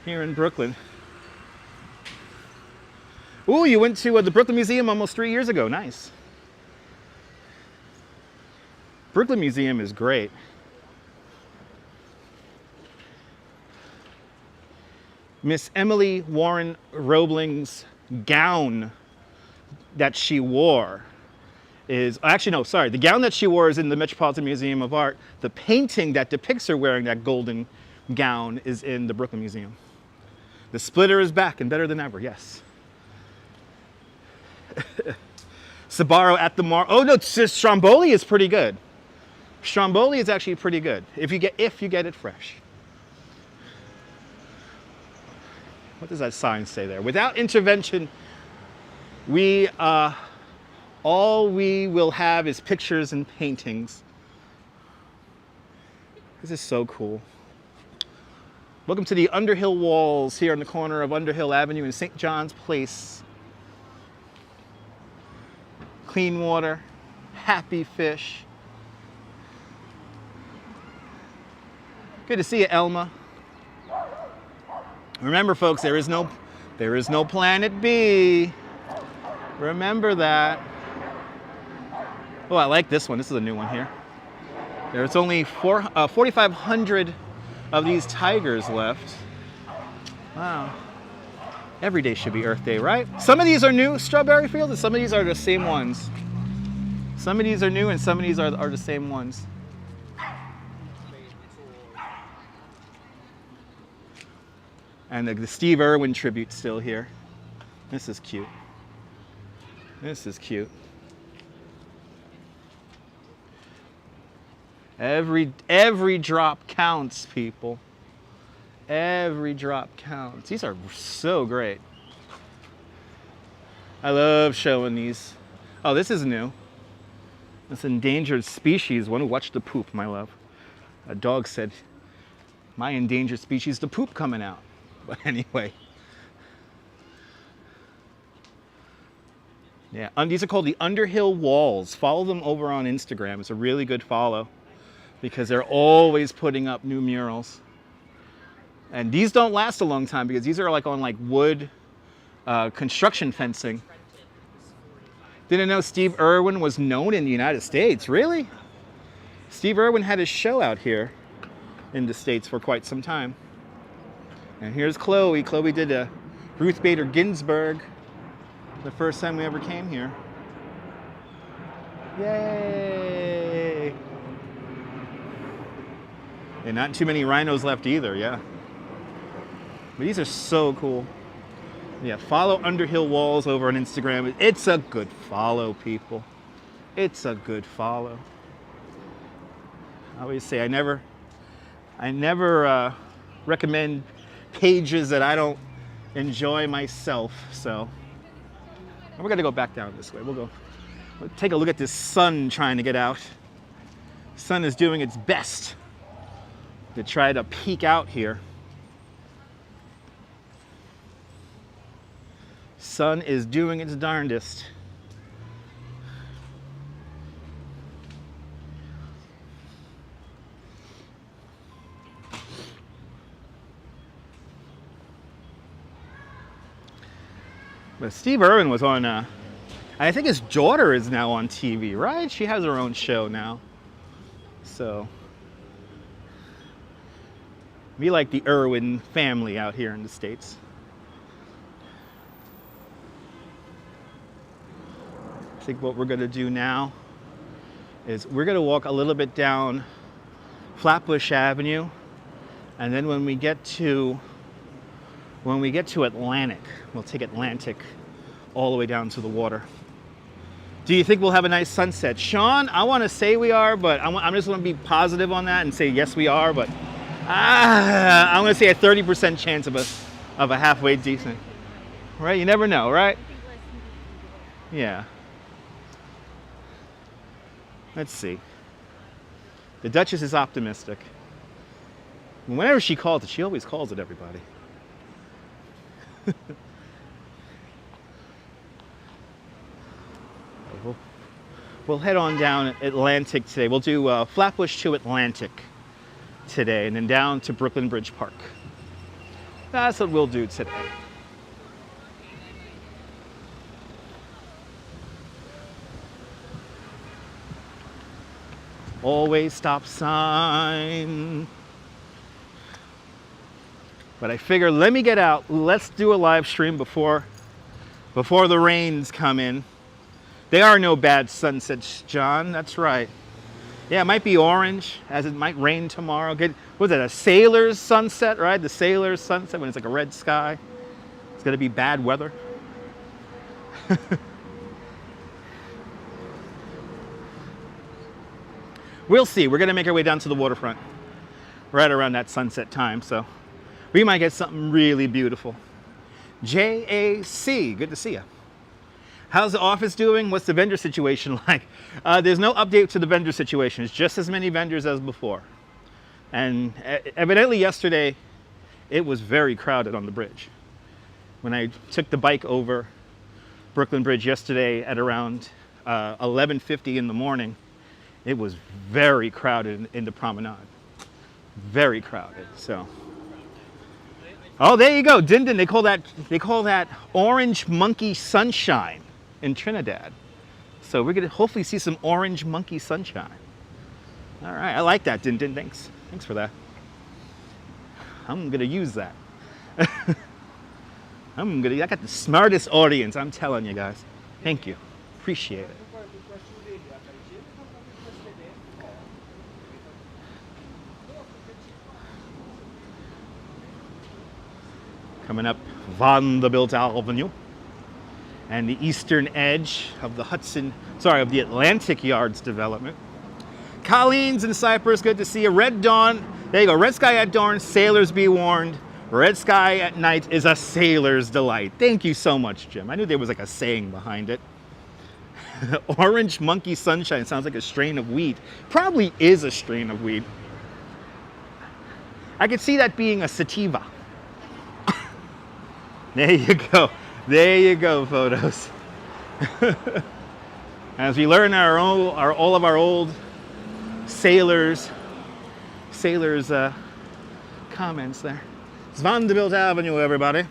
here in Brooklyn. Ooh, you went to the Brooklyn Museum almost 3 years ago. Nice. Brooklyn Museum is great. Miss Emily Warren Roebling's gown that she wore is, actually no, sorry, the gown that she wore is in the Metropolitan Museum of Art. The painting that depicts her wearing that golden gown is in the Brooklyn Museum. The splitter is back and better than ever, yes. Sabaro at the Mar, oh no, Stromboli is pretty good. Stromboli is actually pretty good if you get it fresh. What does that sign say there? Without intervention, all we will have is pictures and paintings. This is so cool. Welcome to the Underhill walls here on the corner of Underhill Avenue and St. John's Place. Clean water, happy fish. Good to see you, Elma. Remember, folks, there is no planet B. Remember that. Oh, I like this one. This is a new one here. There's only 4,500 of these tigers left. Wow. Every day should be Earth Day, right? Some of these are new, Strawberry Field, and some of these are the same ones. Some of these are new and some of these are the same ones. And the Steve Irwin tribute still here. This is cute. This is cute. Every drop counts, people. Every drop counts. These are so great. I love showing these. Oh, this is new. This endangered species one. Watch the poop, my love. A dog said, my endangered species, the poop coming out. But anyway. Yeah, these are called the Underhill walls. Follow them over on Instagram. It's a really good follow because they're always putting up new murals. And these don't last a long time because these are like on like wood construction fencing. Didn't know Steve Irwin was known in the United States. Really? Steve Irwin had his show out here in the States for quite some time. And here's Chloe. Chloe did a Ruth Bader Ginsburg the first time we ever came here. Yay! And not too many rhinos left either, yeah. But these are so cool. Yeah, follow Underhill Walls over on Instagram. It's a good follow, people. It's a good follow. I always say I never recommend pages that I don't enjoy myself. So we're gonna go back down this way. We'll take a look at this sun trying to get out. Sun is doing its best to try to peek out here. Sun is doing its darndest. But Steve Irwin was on, I think his daughter is now on TV, right? She has her own show now. So, we like the Irwin family out here in the States. I think what we're gonna do now is we're gonna walk a little bit down Flatbush Avenue, and then when we get to Atlantic, we'll take Atlantic all the way down to the water. Do you think we'll have a nice sunset? Sean, I want to say we are, but I'm just going to be positive on that and say yes we are, but I'm going to say a 30% chance of a halfway decent. Right? You never know, right? Yeah. Let's see. The Duchess is optimistic. Whenever she calls it, she always calls it, everybody. We'll head on down Atlantic today. We'll do Flatbush to Atlantic today, and then down to Brooklyn Bridge Park. That's what we'll do today. Always stop sign. But I figure, let me get out. Let's do a live stream before the rains come in. There are no bad sunsets, John. That's right. Yeah, it might be orange, as it might rain tomorrow. What was it, a sailor's sunset, right? The sailor's sunset when it's like a red sky. It's gonna be bad weather. We'll see. We're gonna make our way down to the waterfront right around that sunset time, so we might get something really beautiful. JAC, good to see you. How's the office doing? What's the vendor situation like? There's no update to the vendor situation. It's just as many vendors as before. And evidently yesterday, it was very crowded on the bridge. When I took the bike over Brooklyn Bridge yesterday at around 11:50 in the morning, it was very crowded in the promenade. Very crowded, so. Oh, there you go, Dindin. They call that orange monkey sunshine in Trinidad. So we're gonna hopefully see some orange monkey sunshine. All right, I like that, Dindin. Thanks for that. I'm gonna use that. I got the smartest audience, I'm telling you guys. Thank you, appreciate it. Coming up Vanderbilt Avenue and the eastern edge of the Atlantic Yards development. Colleen's in Cyprus, good to see you. Red Dawn, there you go. Red sky at dawn, sailors be warned. Red sky at night is a sailor's delight. Thank you so much, Jim. I knew there was like a saying behind it. Orange monkey sunshine sounds like a strain of weed. Probably is a strain of weed. I could see that being a sativa. There you go. There you go, photos. As we learn all of our old sailors' comments there. It's Vanderbilt Avenue, everybody.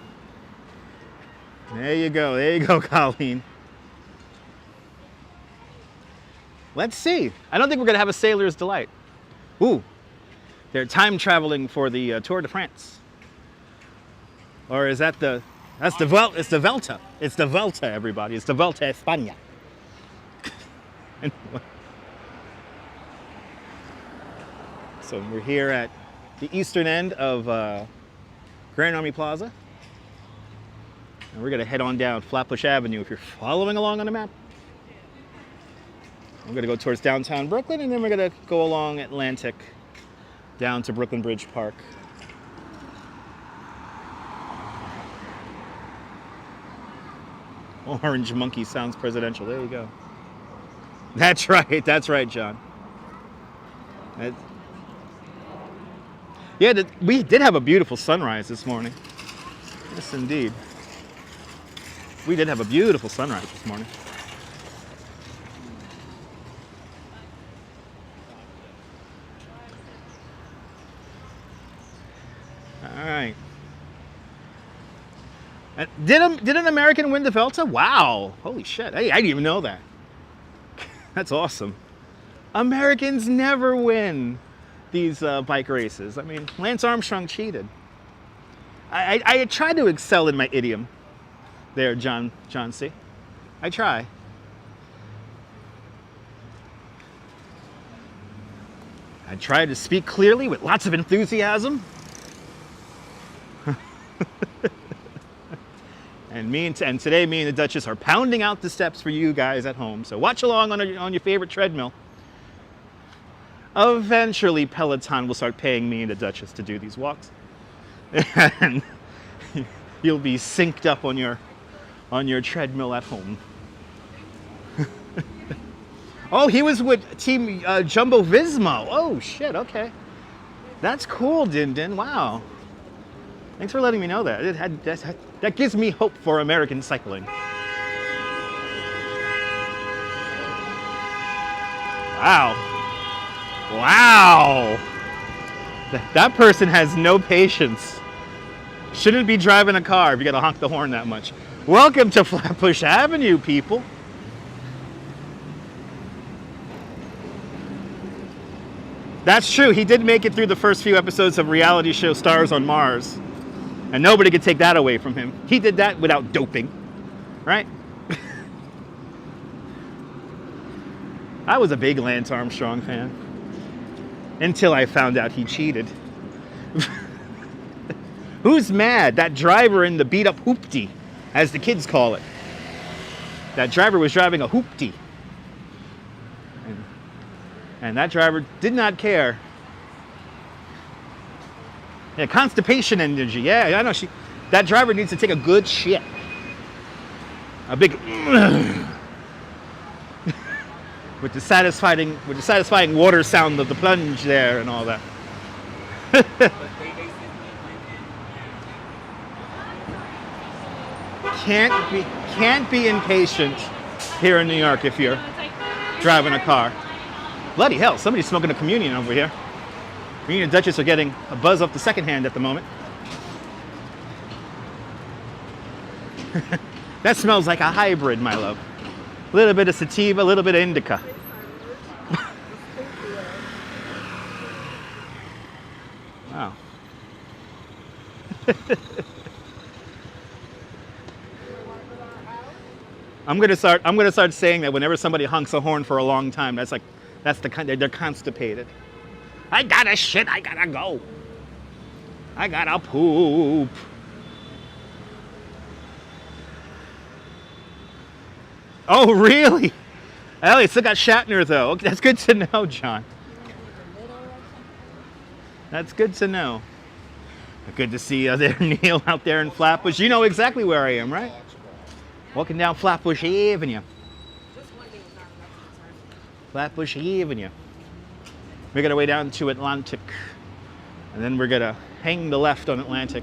There you go, Colleen. Let's see. I don't think we're gonna have a sailor's delight. Ooh, they're time traveling for the Tour de France. Or is that it's the Vuelta. It's the Vuelta, everybody. It's the Vuelta a España. So we're here at the eastern end of Grand Army Plaza. And we're gonna head on down Flatbush Avenue if you're following along on the map. We're gonna go towards downtown Brooklyn, and then we're gonna go along Atlantic down to Brooklyn Bridge Park. Orange monkey sounds presidential. There you go. That's right, John. Yeah, we did have a beautiful sunrise this morning. Yes, indeed. We did have a beautiful sunrise this morning. All right. Did an American win the Vuelta? Wow. Holy shit. Hey, I didn't even know that. That's awesome. Americans never win these bike races. I mean, Lance Armstrong cheated. I try to excel in my idiom there, John C. I try. I try to speak clearly with lots of enthusiasm. And today, me and the Duchess are pounding out the steps for you guys at home. So watch along on your favorite treadmill. Eventually, Peloton will start paying me and the Duchess to do these walks, and you'll be synced up on your treadmill at home. Oh, he was with Team Jumbo Visma. Oh shit. Okay, that's cool, Din. Wow. Thanks for letting me know that. That gives me hope for American cycling. Wow. Wow. That person has no patience. Shouldn't be driving a car if you gotta honk the horn that much. Welcome to Flatbush Avenue, people. That's true. He did make it through the first few episodes of reality show Stars on Mars. And nobody could take that away from him. He did that without doping, right? I was a big Lance Armstrong fan until I found out he cheated. Who's mad? That driver in the beat-up hoopty, as the kids call it. That driver was driving a hoopty. And that driver did not care. Yeah, constipation energy. Yeah, I know. That driver needs to take a good shit. A big with the satisfying water sound of the plunge there and all that. Can't be impatient here in New York if you're driving a car. Bloody hell, somebody's smoking a communion over here. Me and the Duchess are getting a buzz off the second hand at the moment. That smells like a hybrid, my love. A little bit of sativa, a little bit of indica. Wow. I'm gonna start saying that whenever somebody honks a horn for a long time, that's the kind they're constipated. I gotta shit, I gotta go. I gotta poop. Oh, really? Elliot still got Shatner, though. Okay, that's good to know, John. That's good to know. Good to see you there, Neil, out there in Flatbush. You know exactly where I am, right? Walking down Flatbush Avenue. Flatbush Avenue. We're gonna way down to Atlantic, and then we're gonna hang the left on Atlantic.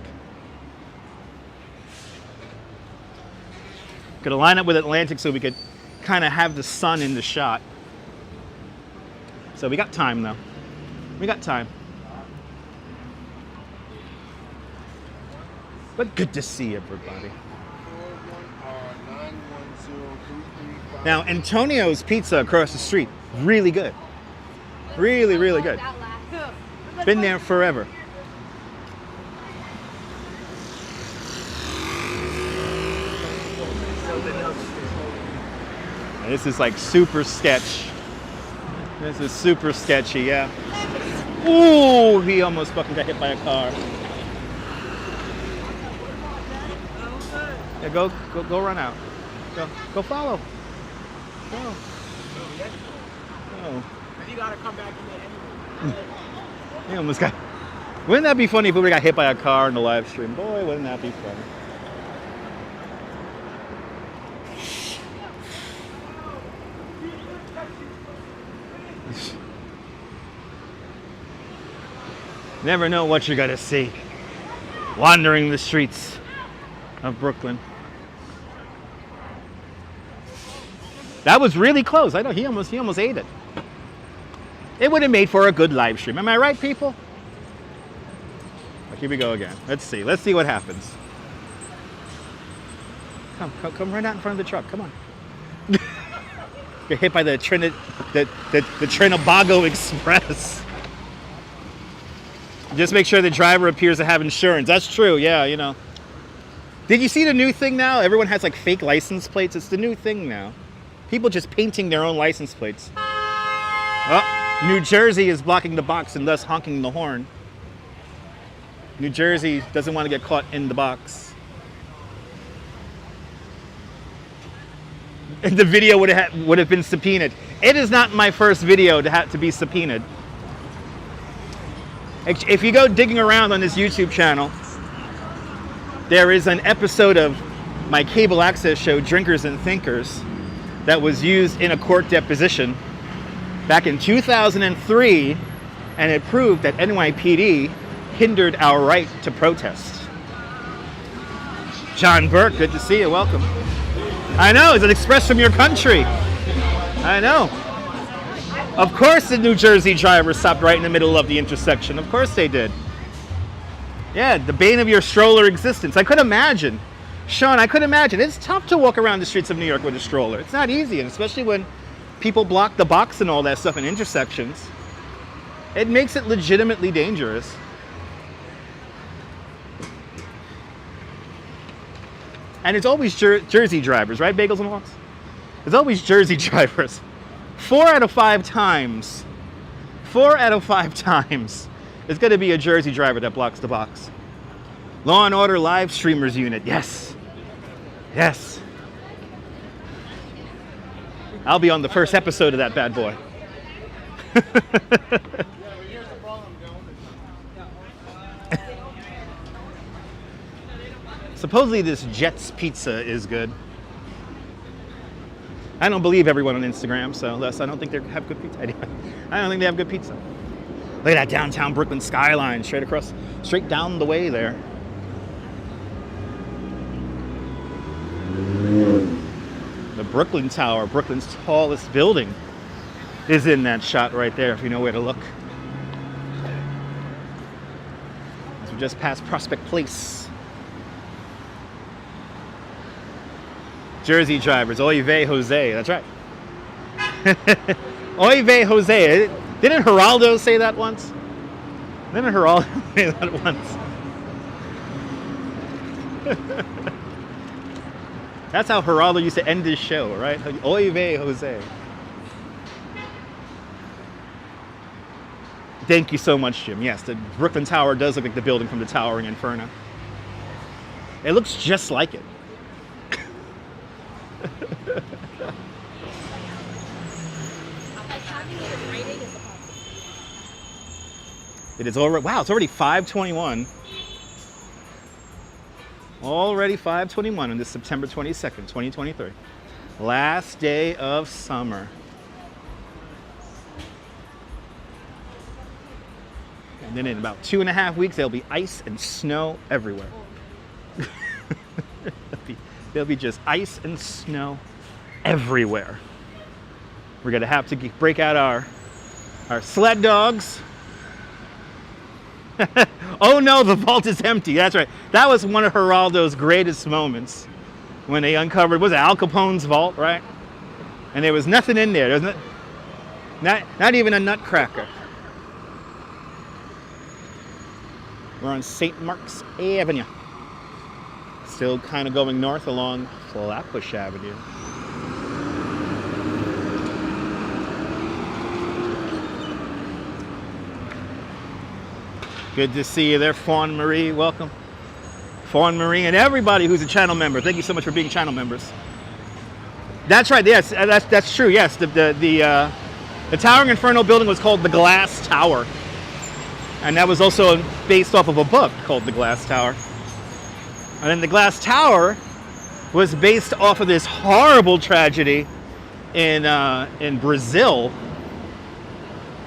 Gonna line up with Atlantic so we could kind of have the sun in the shot. So we got time, though. We got time. But good to see everybody. Now, Antonio's Pizza across the street, really good. Really, really good. Been there forever. This is like super sketch. This is super sketchy, yeah. Ooh, he almost fucking got hit by a car. Yeah, go run out. Go follow. Go. Oh. You gotta come back in there anyway. He almost got. Wouldn't that be funny if we got hit by a car in the live stream? Boy, wouldn't that be funny? Never know what you're gonna see wandering the streets of Brooklyn. That was really close. I know he almost ate it. It would have made for a good live stream. Am I right, people? Here we go again. Let's see what happens. Come right out in front of the truck. Come on. Get hit by the Trinibago Express. Just make sure the driver appears to have insurance. That's true, yeah, you know. Did you see the new thing now? Everyone has like fake license plates. It's the new thing now. People just painting their own license plates. Oh, New Jersey is blocking the box and thus honking the horn. New Jersey doesn't want to get caught in the box. And the video would have been subpoenaed. It is not my first video to have to be subpoenaed. If you go digging around on this YouTube channel, there is an episode of my cable access show, Drinkers and Thinkers, that was used in a court deposition back in 2003, and it proved that NYPD hindered our right to protest. John Burke, good to see you. Welcome. I know, it's an express from your country. I know. Of course the New Jersey drivers stopped right in the middle of the intersection. Of course they did. Yeah, the bane of your stroller existence. I could imagine. Sean, I could imagine. It's tough to walk around the streets of New York with a stroller. It's not easy, and especially when people block the box and all that stuff in intersections. It makes it legitimately dangerous. And it's always Jersey drivers, right, Bagels and Walks? It's always Jersey drivers. 4 out of 5 times, 4 out of 5 times, it's going to be a Jersey driver that blocks the box. Law and Order live streamers unit, yes. Yes. I'll be on the first episode of that bad boy. Supposedly this Jets pizza is good. I don't believe everyone on Instagram, so I don't think they have good pizza. Anyway, I don't think they have good pizza. Look at that downtown Brooklyn skyline straight down the way there. The Brooklyn Tower, Brooklyn's tallest building, is in that shot right there, if you know where to look. As we just passed Prospect Place. Jersey drivers, oy vey Jose, that's right. Oy vey Jose. Didn't Geraldo say that once? Didn't Geraldo say that once? That's how Geraldo used to end his show, right? Oy vey Jose. Thank you so much, Jim. Yes, the Brooklyn Tower does look like the building from the Towering Inferno. It looks just like it. It is already, wow, it's already 5:21. Already 5:21 on this September 22nd, 2023. Last day of summer. And then in about 2.5 weeks, there'll be ice and snow everywhere. There'll be just ice and snow everywhere. We're gonna have to break out our sled dogs. Oh no, the vault is empty. That's right. That was one of Geraldo's greatest moments when they uncovered, was it Al Capone's vault, right? And there was nothing in there. There's not even a nutcracker. We're on St. Mark's Avenue. Still kind of going north along Flatbush Avenue. Good to see you there, Fawn Marie. Welcome. Fawn Marie and everybody who's a channel member. Thank you so much for being channel members. That's right. Yes, that's true. Yes, the Towering Inferno building was called the Glass Tower. And that was also based off of a book called The Glass Tower. And then the Glass Tower was based off of this horrible tragedy in Brazil,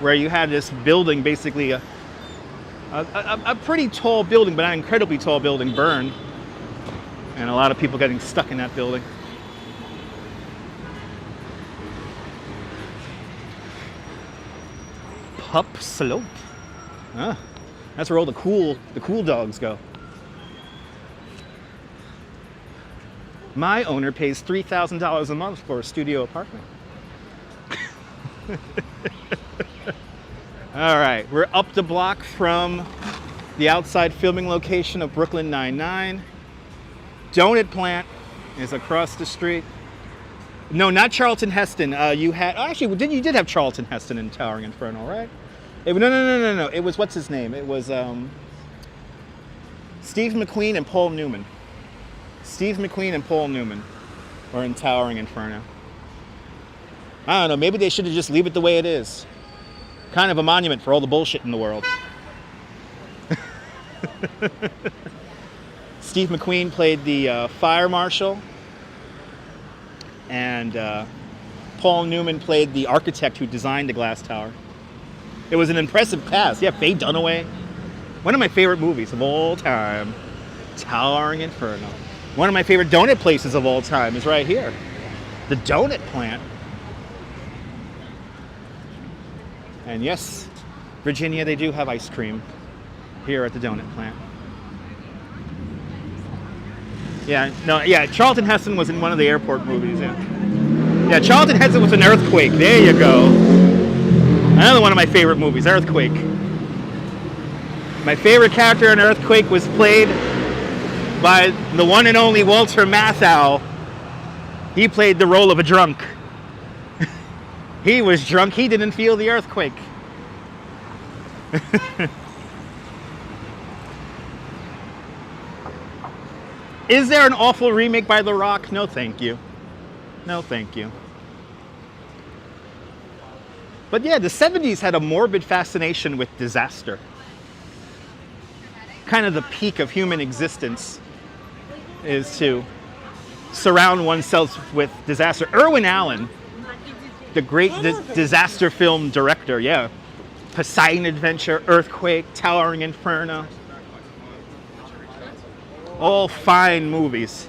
where you had this building, basically a pretty tall building, but not an incredibly tall building, burned, and a lot of people getting stuck in that building. Pup Slope. Ah, that's where all the cool dogs go. My owner pays $3,000 a month for a studio apartment. All right, we're up the block from the outside filming location of Brooklyn Nine-Nine. Donut Plant is across the street. No, not Charlton Heston. You did have Charlton Heston in Towering Inferno, right? No. It was, what's his name? It was Steve McQueen and Paul Newman. Steve McQueen and Paul Newman were in Towering Inferno. I don't know, maybe they should have just leave it the way it is. Kind of a monument for all the bullshit in the world. Steve McQueen played the fire marshal, and Paul Newman played the architect who designed the glass tower. It was an impressive cast. Yeah, Faye Dunaway. One of my favorite movies of all time, Towering Inferno. One of my favorite donut places of all time is right here, the Donut Plant. And yes, Virginia, they do have ice cream here at the donut plant. Yeah, Charlton Heston was in one of the airport movies, yeah, Charlton Heston was an earthquake. There you go. Another one of my favorite movies, Earthquake. My favorite character in Earthquake was played by the one and only Walter Matthau. He played the role of a drunk. He was drunk, he didn't feel the earthquake. Is there an awful remake by The Rock? No, thank you. No, thank you. But yeah, the 70s had a morbid fascination with disaster. Kind of the peak of human existence is to surround oneself with disaster. Irwin Allen, the great disaster film director, yeah. Poseidon Adventure, Earthquake, Towering Inferno. All fine movies.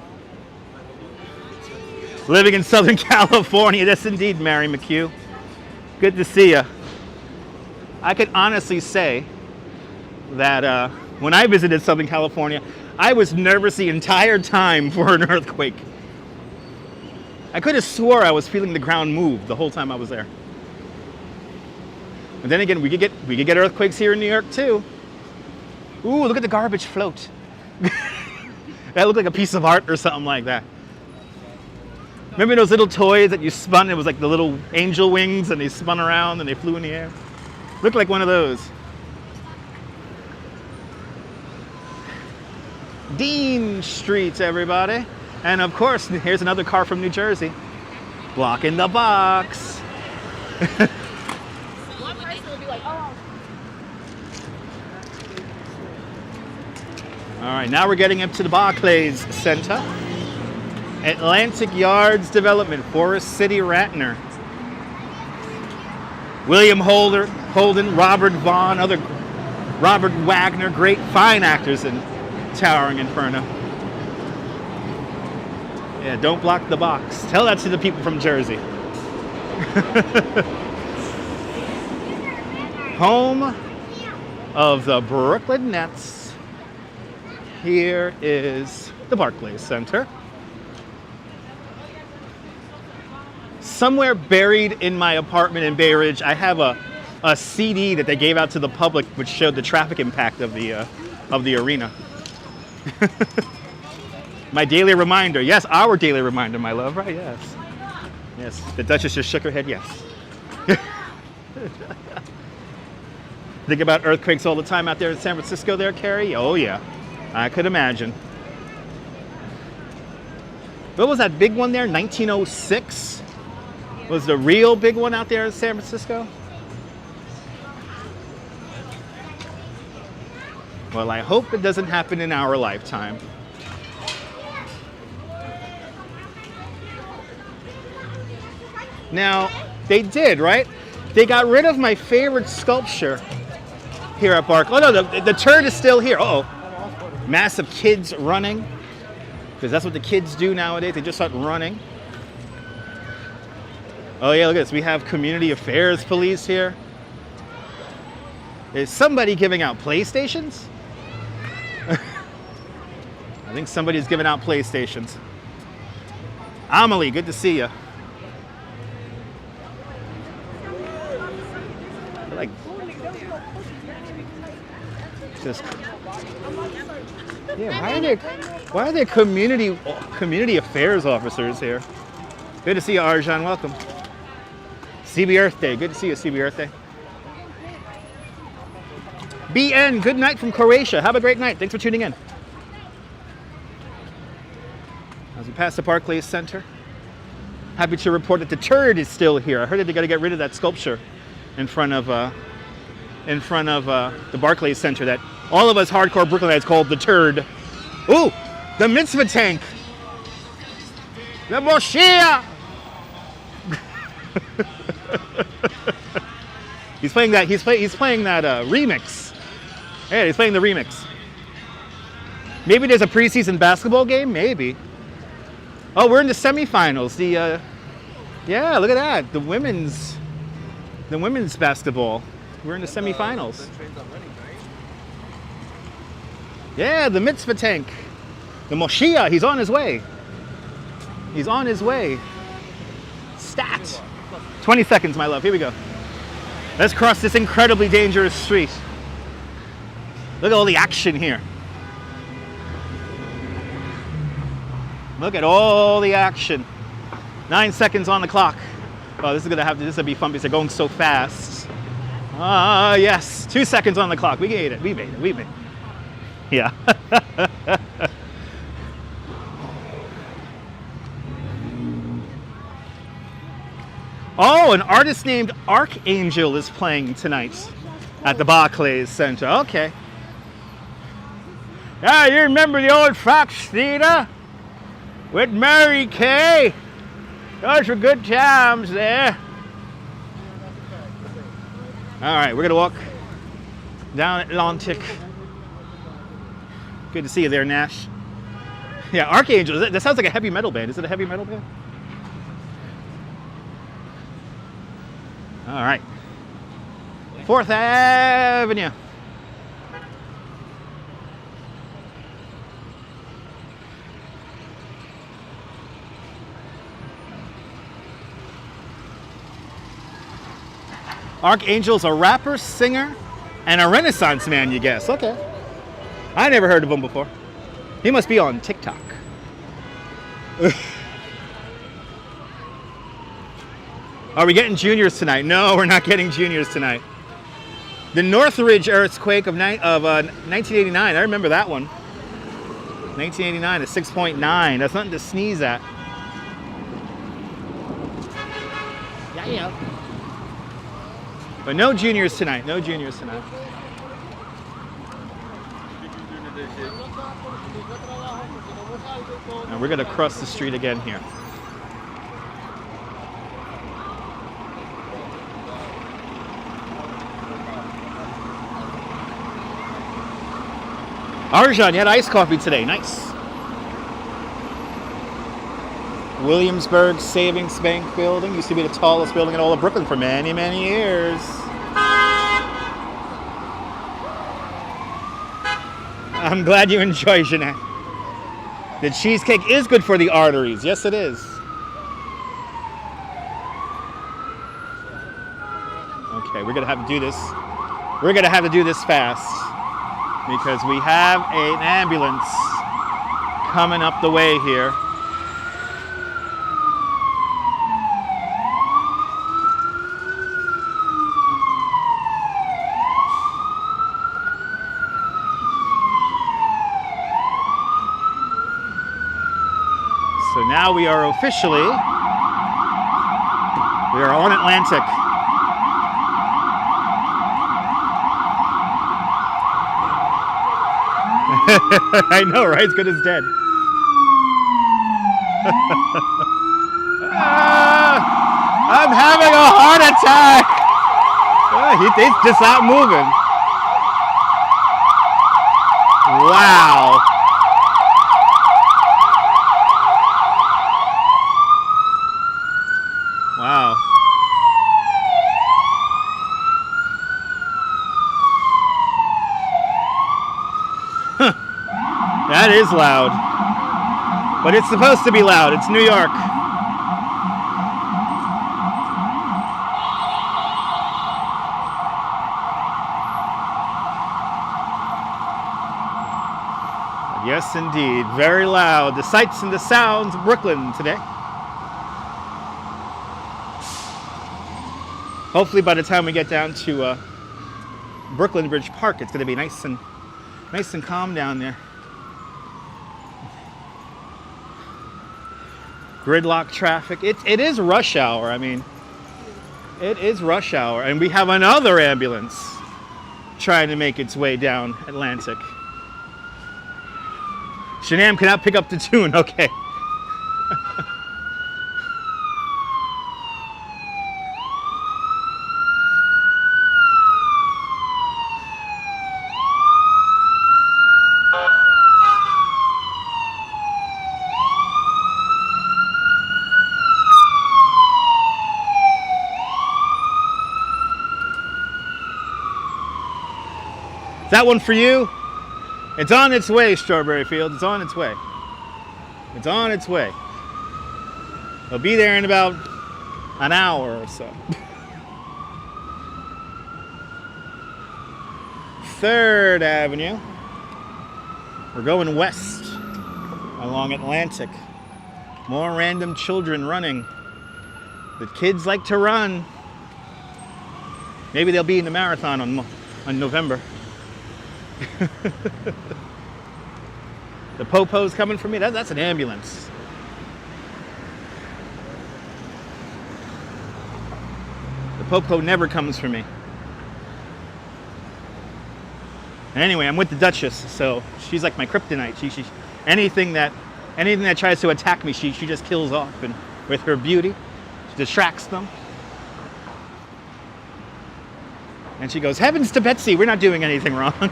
Living in Southern California, yes indeed, Mary McHugh. Good to see you. I could honestly say that when I visited Southern California, I was nervous the entire time for an earthquake. I could have swore I was feeling the ground move the whole time I was there. And then again, we could get earthquakes here in New York too. Ooh, look at the garbage float. That looked like a piece of art or something like that. Remember those little toys that you spun? It was like the little angel wings and they spun around and they flew in the air. Looked like one of those. Dean Street, everybody. And of course, here's another car from New Jersey. Blocking the box. One person will be like, oh. All right, now we're getting up to the Barclays Center. Atlantic Yards Development, Forest City, Ratner. William Holden, Robert Vaughn, Robert Wagner, great fine actors in Towering Inferno. Yeah, don't block the box. Tell that to the people from Jersey. Home of the Brooklyn Nets. Here is the Barclays Center. Somewhere buried in my apartment in Bay Ridge, I have a CD that they gave out to the public which showed the traffic impact of the arena. My daily reminder. Yes, our daily reminder, my love, right? Yes. Yes. The Duchess just shook her head, yes. Think about earthquakes all the time out there in San Francisco there, Carrie? Oh, yeah. I could imagine. What was that big one there? 1906? Was the real big one out there in San Francisco? Well, I hope it doesn't happen in our lifetime. Now, they did, right? They got rid of my favorite sculpture here at Barclays. Oh, no, the turd is still here. Uh-oh. Massive kids running. Because that's what the kids do nowadays. They just start running. Oh, yeah, look at this. We have community affairs police here. Is somebody giving out PlayStations? I think somebody's giving out PlayStations. Amelie, good to see you. Like, just yeah. Why are there community affairs officers here? Good to see you, Arjan. Welcome. CB Earth Day. Good to see you, CB Earth Day. BN, good night from Croatia. Have a great night. Thanks for tuning in. As we pass the Barclays Center, happy to report that the turd is still here. I heard that they got to get rid of that sculpture in front of the Barclays Center that all of us hardcore Brooklynites called the turd. Ooh, the mitzvah tank. The Moshiach. He's playing that remix. Yeah, he's playing the remix. Maybe there's a preseason basketball game. Maybe. Oh, we're in the semifinals. Yeah, look at that. The the women's basketball. We're in the semifinals. The trains are running, right? Yeah, the mitzvah tank. The Moshiach, he's on his way. He's on his way. Stat. 20 seconds, my love. Here we go. Let's cross this incredibly dangerous street. Look at all the action here. Look at all the action. 9 seconds on the clock. Oh, this will be fun because they're going so fast. Ah, yes. 2 seconds on the clock. We made it. We made it. We made it. Yeah. Oh, an artist named Archangel is playing tonight at the Barclays Center. Okay. Yeah, you remember the old Fox Theater with Mary Kay? Those were good times there. All right, we're gonna walk down Atlantic. Good to see you there, Nash. Yeah, Archangel. That sounds like a heavy metal band. Is it a heavy metal band? All right. 4th Avenue. Archangel's a rapper, singer, and a Renaissance man, you guess. Okay. I never heard of him before. He must be on TikTok. Are we getting juniors tonight? No, we're not getting juniors tonight. The Northridge earthquake of 1989. I remember that one. 1989, a 6.9. That's nothing to sneeze at. Yeah. But no juniors tonight. No juniors tonight. And we're going to cross the street again here. Arjan, you had iced coffee today. Nice. Williamsburg Savings Bank building used to be the tallest building in all of Brooklyn for many, many years. I'm glad you enjoy, Jeanette. The cheesecake is good for the arteries. Yes, it is. Okay, we're gonna have to do this. We're gonna have to do this fast because we have an ambulance coming up the way here. So now we are officially, we are on Atlantic. I know, right? As good as dead. I'm having a heart attack. He's just not moving. Wow. Wow. That is loud. But it's supposed to be loud. It's New York. Yes, indeed. Very loud. The sights and the sounds of Brooklyn today. Hopefully by the time we get down to Brooklyn Bridge Park, it's going to be nice and calm down there. Gridlock traffic. It is rush hour. I mean, it is rush hour. And we have another ambulance trying to make its way down Atlantic. Shanam cannot pick up the tune. Okay. Is that one for you? It's on its way, Strawberry Fields. It's on its way. It's on its way. It'll be there in about an hour or so. 3rd Avenue. We're going west along Atlantic. More random children running. The kids like to run. Maybe they'll be in the marathon on November. The popo's coming for me. That's an ambulance. The popo never comes for me. Anyway, I'm with the Duchess, so she's like my kryptonite. She anything that tries to attack me, she just kills off, and with her beauty, she distracts them. And she goes, "Heavens to Betsy, we're not doing anything wrong."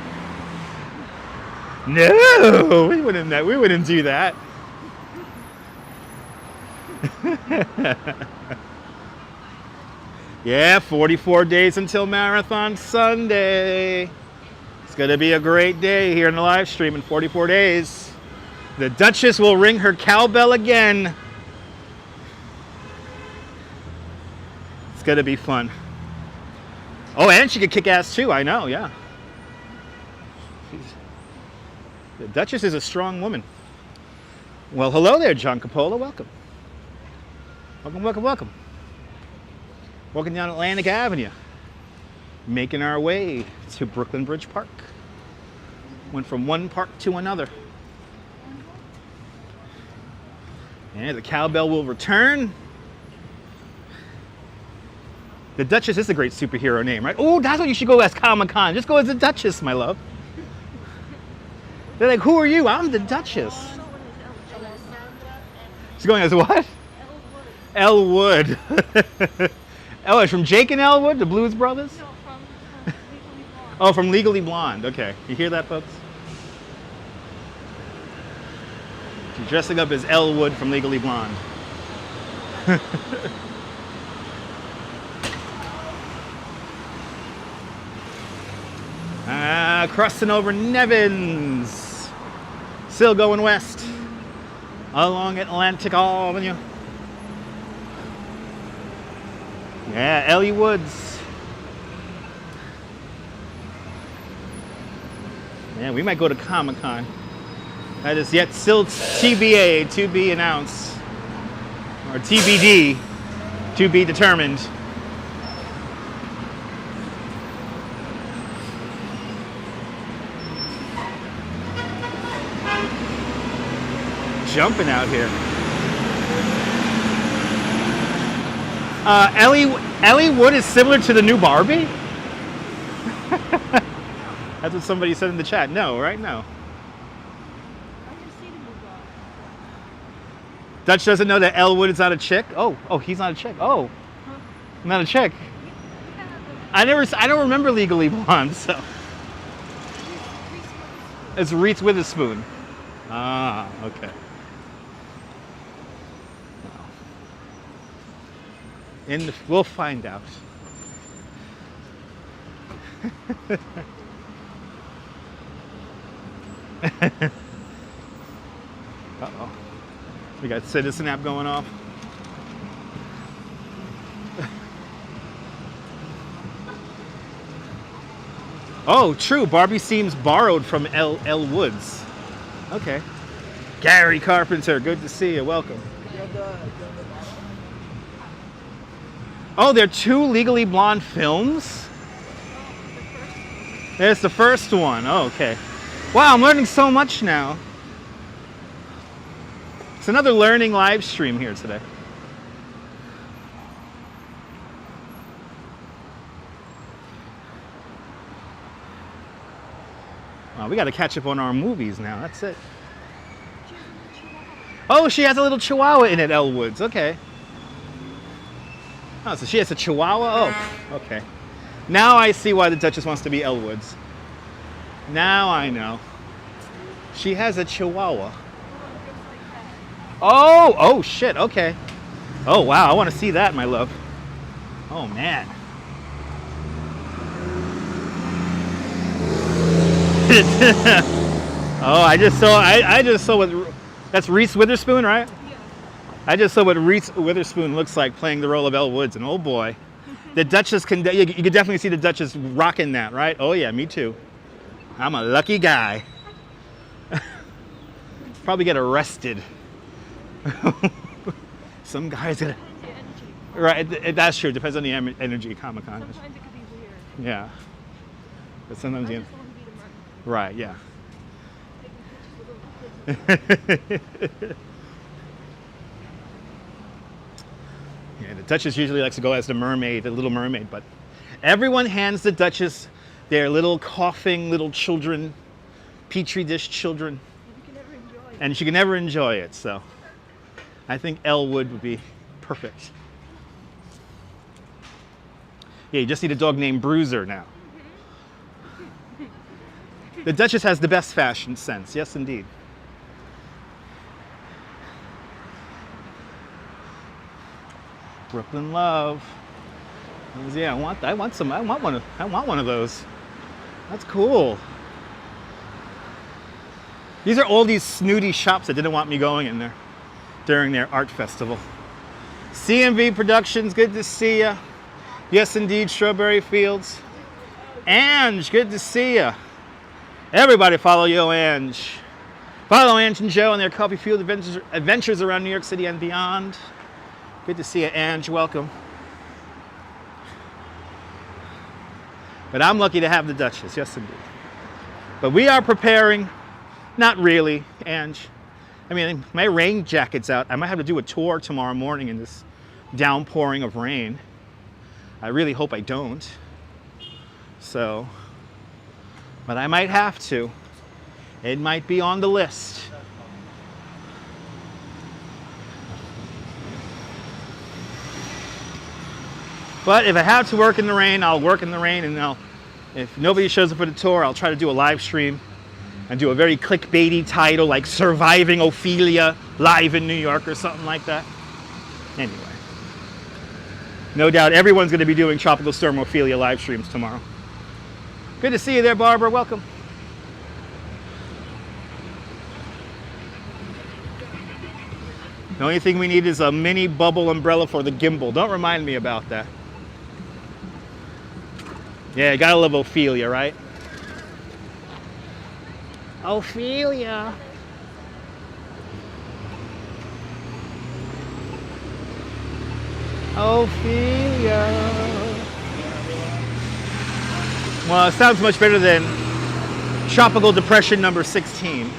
No, we wouldn't do that. Yeah, 44 days until Marathon Sunday. It's going to be a great day here in the live stream in 44 days. The Duchess will ring her cowbell again. It's going to be fun. Oh, and she could kick ass too, I know, yeah. The Duchess is a strong woman. Well, hello there, John Coppola. Welcome. Welcome, welcome, welcome. Walking down Atlantic Avenue. Making our way to Brooklyn Bridge Park. Went from one park to another. And the cowbell will return. The Duchess is a great superhero name, right? Oh, that's what you should go as Comic-Con. Just go as the Duchess, my love. They're like, who are you? I'm the Duchess. She's going as what? Elwood. Oh, it's from Jake and Elwood, the Blues Brothers? No, from Legally Blonde. Oh, from Legally Blonde. Okay. You hear that, folks? She's dressing up as Elwood from Legally Blonde. Crossing over Nevins. Still going west along Atlantic Avenue. Yeah, Ellie Woods. Yeah, we might go to Comic-Con. That is yet still TBA, to be announced. Or TBD, to be determined. Jumping out here. Ellie Wood is similar to the new Barbie? That's what somebody said in the chat. No, right? No. I can see the new Barbie. Dutch doesn't know that Elwood is not a chick? Oh, he's not a chick. Oh, not a chick. I don't remember Legally Blonde, so. It's Reese Witherspoon. Ah, okay. We'll find out. Uh-oh. We got Citizen app going off. Oh, true. Barbie seems borrowed from L. Woods. Okay. Gary Carpenter, good to see you. Welcome. Oh, there are 2 Legally Blonde films? There's the first one. Oh, okay. Wow, I'm learning so much now. It's another learning live stream here today. We got to catch up on our movies now. That's it. Oh, she has a little chihuahua in it, Elwoods. Okay. Oh, so she has a chihuahua? Oh, okay. Now I see why the Duchess wants to be Elwoods. Now I know. She has a chihuahua. Oh, shit, okay. Oh, wow, I want to see that, my love. Oh, man. it. Oh, I just saw what that's Reese Witherspoon, right? Yeah. I just saw what Reese Witherspoon looks like playing the role of Elle Woods, and oh boy, the Duchess can. You can definitely see the Duchess rocking that, right? Oh yeah, me too. I'm a lucky guy. Probably get arrested. Some guys gonna. The energy. Right, that's true. Depends on the energy Comic-Con. Sometimes it could be weird. Yeah. But sometimes I you. just don't want to be the murderer. Right. Yeah. Taking pictures with little kids. Yeah, the Duchess usually likes to go as the mermaid, the Little Mermaid, but everyone hands the Duchess their little coughing little children, petri dish children, You can never enjoy it. and she can never enjoy it. So I think Elle would be perfect. Yeah, you just need a dog named Bruiser now. The Duchess has the best fashion sense, yes indeed. Brooklyn Love. Yeah, I want one of those. That's cool. These are all these snooty shops that didn't want me going in there during their art festival. CMV Productions, good to see ya. Yes indeed, Strawberry Fields. Ange, good to see ya. Everybody follow Yo Ange. Follow Ange and Joe on their coffee field adventures around New York City and beyond. Good to see you, Ange. Welcome. But I'm lucky to have the Duchess. Yes, indeed. But we are preparing. Not really, Ange. I mean, my rain jacket's out. I might have to do a tour tomorrow morning in this downpouring of rain. I really hope I don't. So, but I might have to. It might be on the list. But if I have to work in the rain, I'll work in the rain, and if nobody shows up for the tour, I'll try to do a live stream and do a very clickbaity title like Surviving Ophelia Live in New York or something like that. Anyway, no doubt everyone's going to be doing Tropical Storm Ophelia live streams tomorrow. Good to see you there, Barbara. Welcome. The only thing we need is a mini bubble umbrella for the Gimble. Don't remind me about that. Yeah, gotta love Ophelia, right? Ophelia. Ophelia. Well, it sounds much better than Tropical Depression number 16.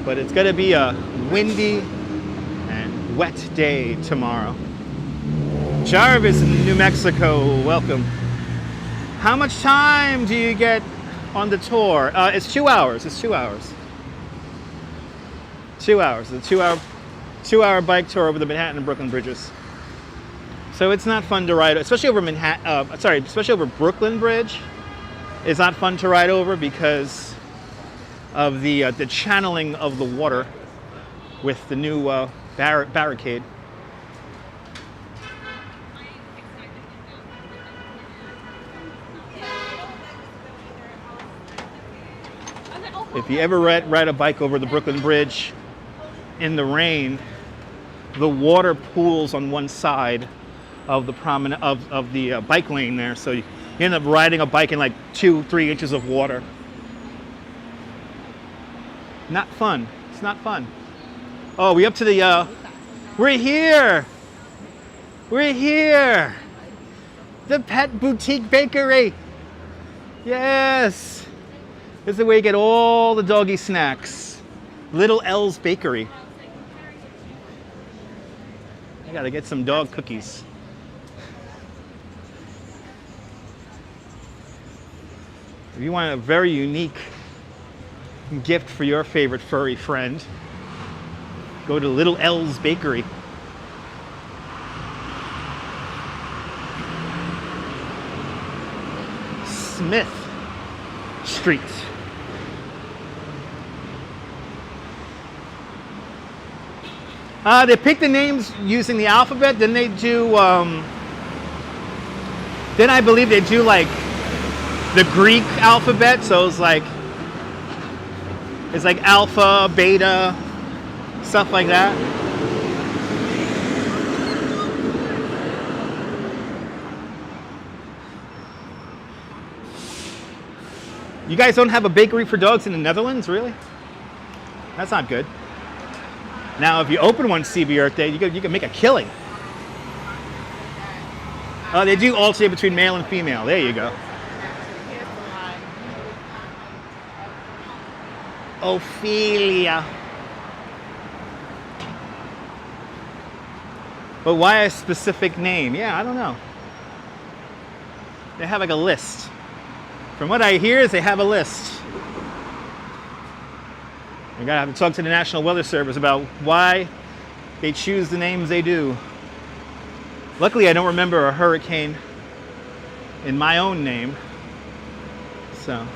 But it's gonna be a windy and wet day tomorrow. Jarvis in New Mexico, welcome. How much time do you get on the tour? It's 2 hours. It's 2 hours. 2 hours. It's a two-hour bike tour over the Manhattan and Brooklyn bridges. So it's not fun to ride, especially over especially over Brooklyn Bridge. It's not fun to ride over because of the channeling of the water with the new barricade. If you ever ride a bike over the Brooklyn Bridge in the rain, the water pools on one side of the bike lane there, so you end up riding a bike in like 2-3 inches of water. Not fun. It's not fun. Oh, we up to the we're here. We're here. The Pet Boutique Bakery. Yes. This is the way you get all the doggy snacks. Little L's Bakery. I gotta get some dog cookies. If you want a very unique gift for your favorite furry friend, go to Little L's Bakery. Smith Street. They pick the names using the alphabet, then they Then I believe they do like the Greek alphabet, so it's like alpha, beta, stuff like that. You guys don't have a bakery for dogs in the Netherlands, really? That's not good. Now, if you open one CB Earth Day, you can make a killing. Oh, they do alternate between male and female. There you go. Ophelia. But why a specific name? Yeah, I don't know. They have like a list. From what I hear is they have a list. We gotta have to talk to the National Weather Service about why they choose the names they do. Luckily, I don't remember a hurricane in my own name, so.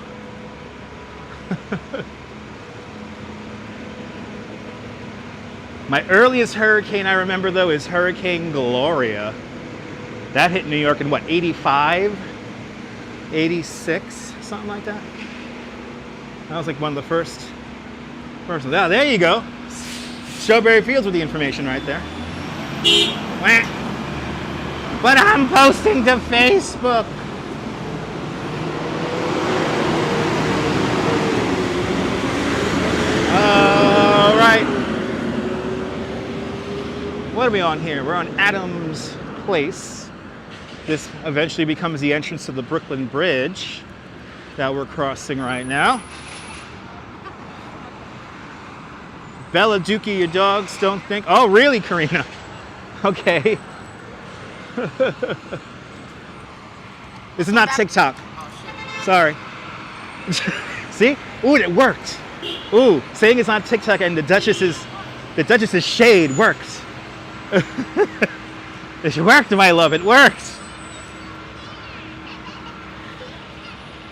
My earliest hurricane I remember, though, is Hurricane Gloria. That hit New York in what, 85? 86? Something like that? That was like one of the first. Oh, there you go. Strawberry Fields with the information right there. But I'm posting to Facebook. All right. What are we on here? We're on Adams Place. This eventually becomes the entrance to the Brooklyn Bridge that we're crossing right now. Bella Dookie, your dogs don't think. Oh, really, Karina? Okay. This is not TikTok. Sorry. See? Ooh, it worked. Ooh, saying it's not TikTok and the Duchess's shade worked. It worked, my love. It worked.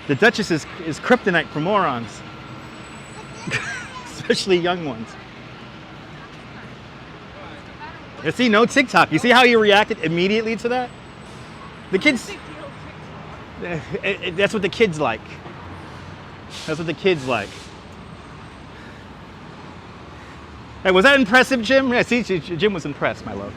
The Duchess is kryptonite for morons, especially young ones. You see, no TikTok. You see how you reacted immediately to that? The kids. That's what the kids like. That's what the kids like. Hey, was that impressive, Jim? Yeah, see, Jim was impressed, my love.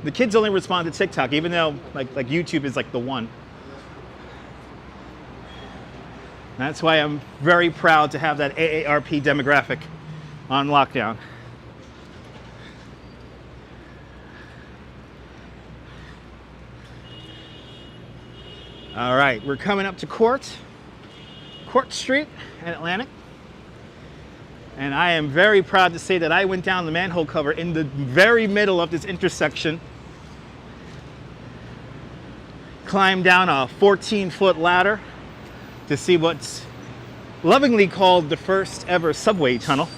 The kids only respond to TikTok, even though like YouTube is like the one. That's why I'm very proud to have that AARP demographic on lockdown. All right, we're coming up to Court Street in Atlantic. And I am very proud to say that I went down the manhole cover in the very middle of this intersection. Climbed down a 14-foot ladder to see what's lovingly called the first ever subway tunnel.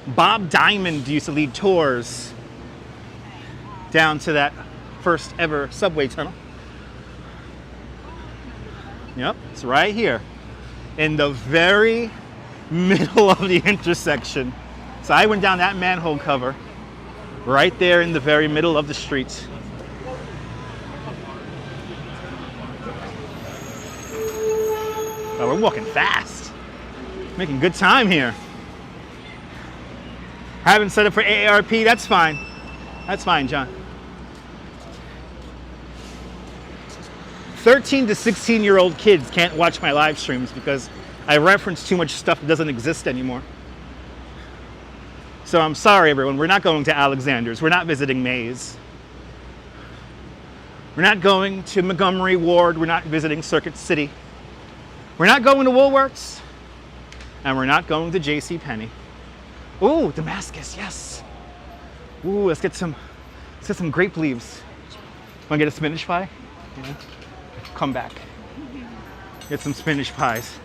Bob Diamond used to lead tours down to that first ever subway tunnel. Yep, it's right here in the very middle of the intersection. So I went down that manhole cover right there in the very middle of the street. Oh, we're walking fast. Making good time here. Haven't set up for AARP, that's fine. That's fine, John. 13 to 16-year-old kids can't watch my live streams because I reference too much stuff that doesn't exist anymore. So I'm sorry, everyone. We're not going to Alexander's. We're not visiting Maze. We're not going to Montgomery Ward. We're not visiting Circuit City. We're not going to Woolworths. And we're not going to JCPenney. Ooh, Damascus, yes. Ooh, let's get some grape leaves. Want to get a spinach pie? Yeah. Come back. Get some spinach pies.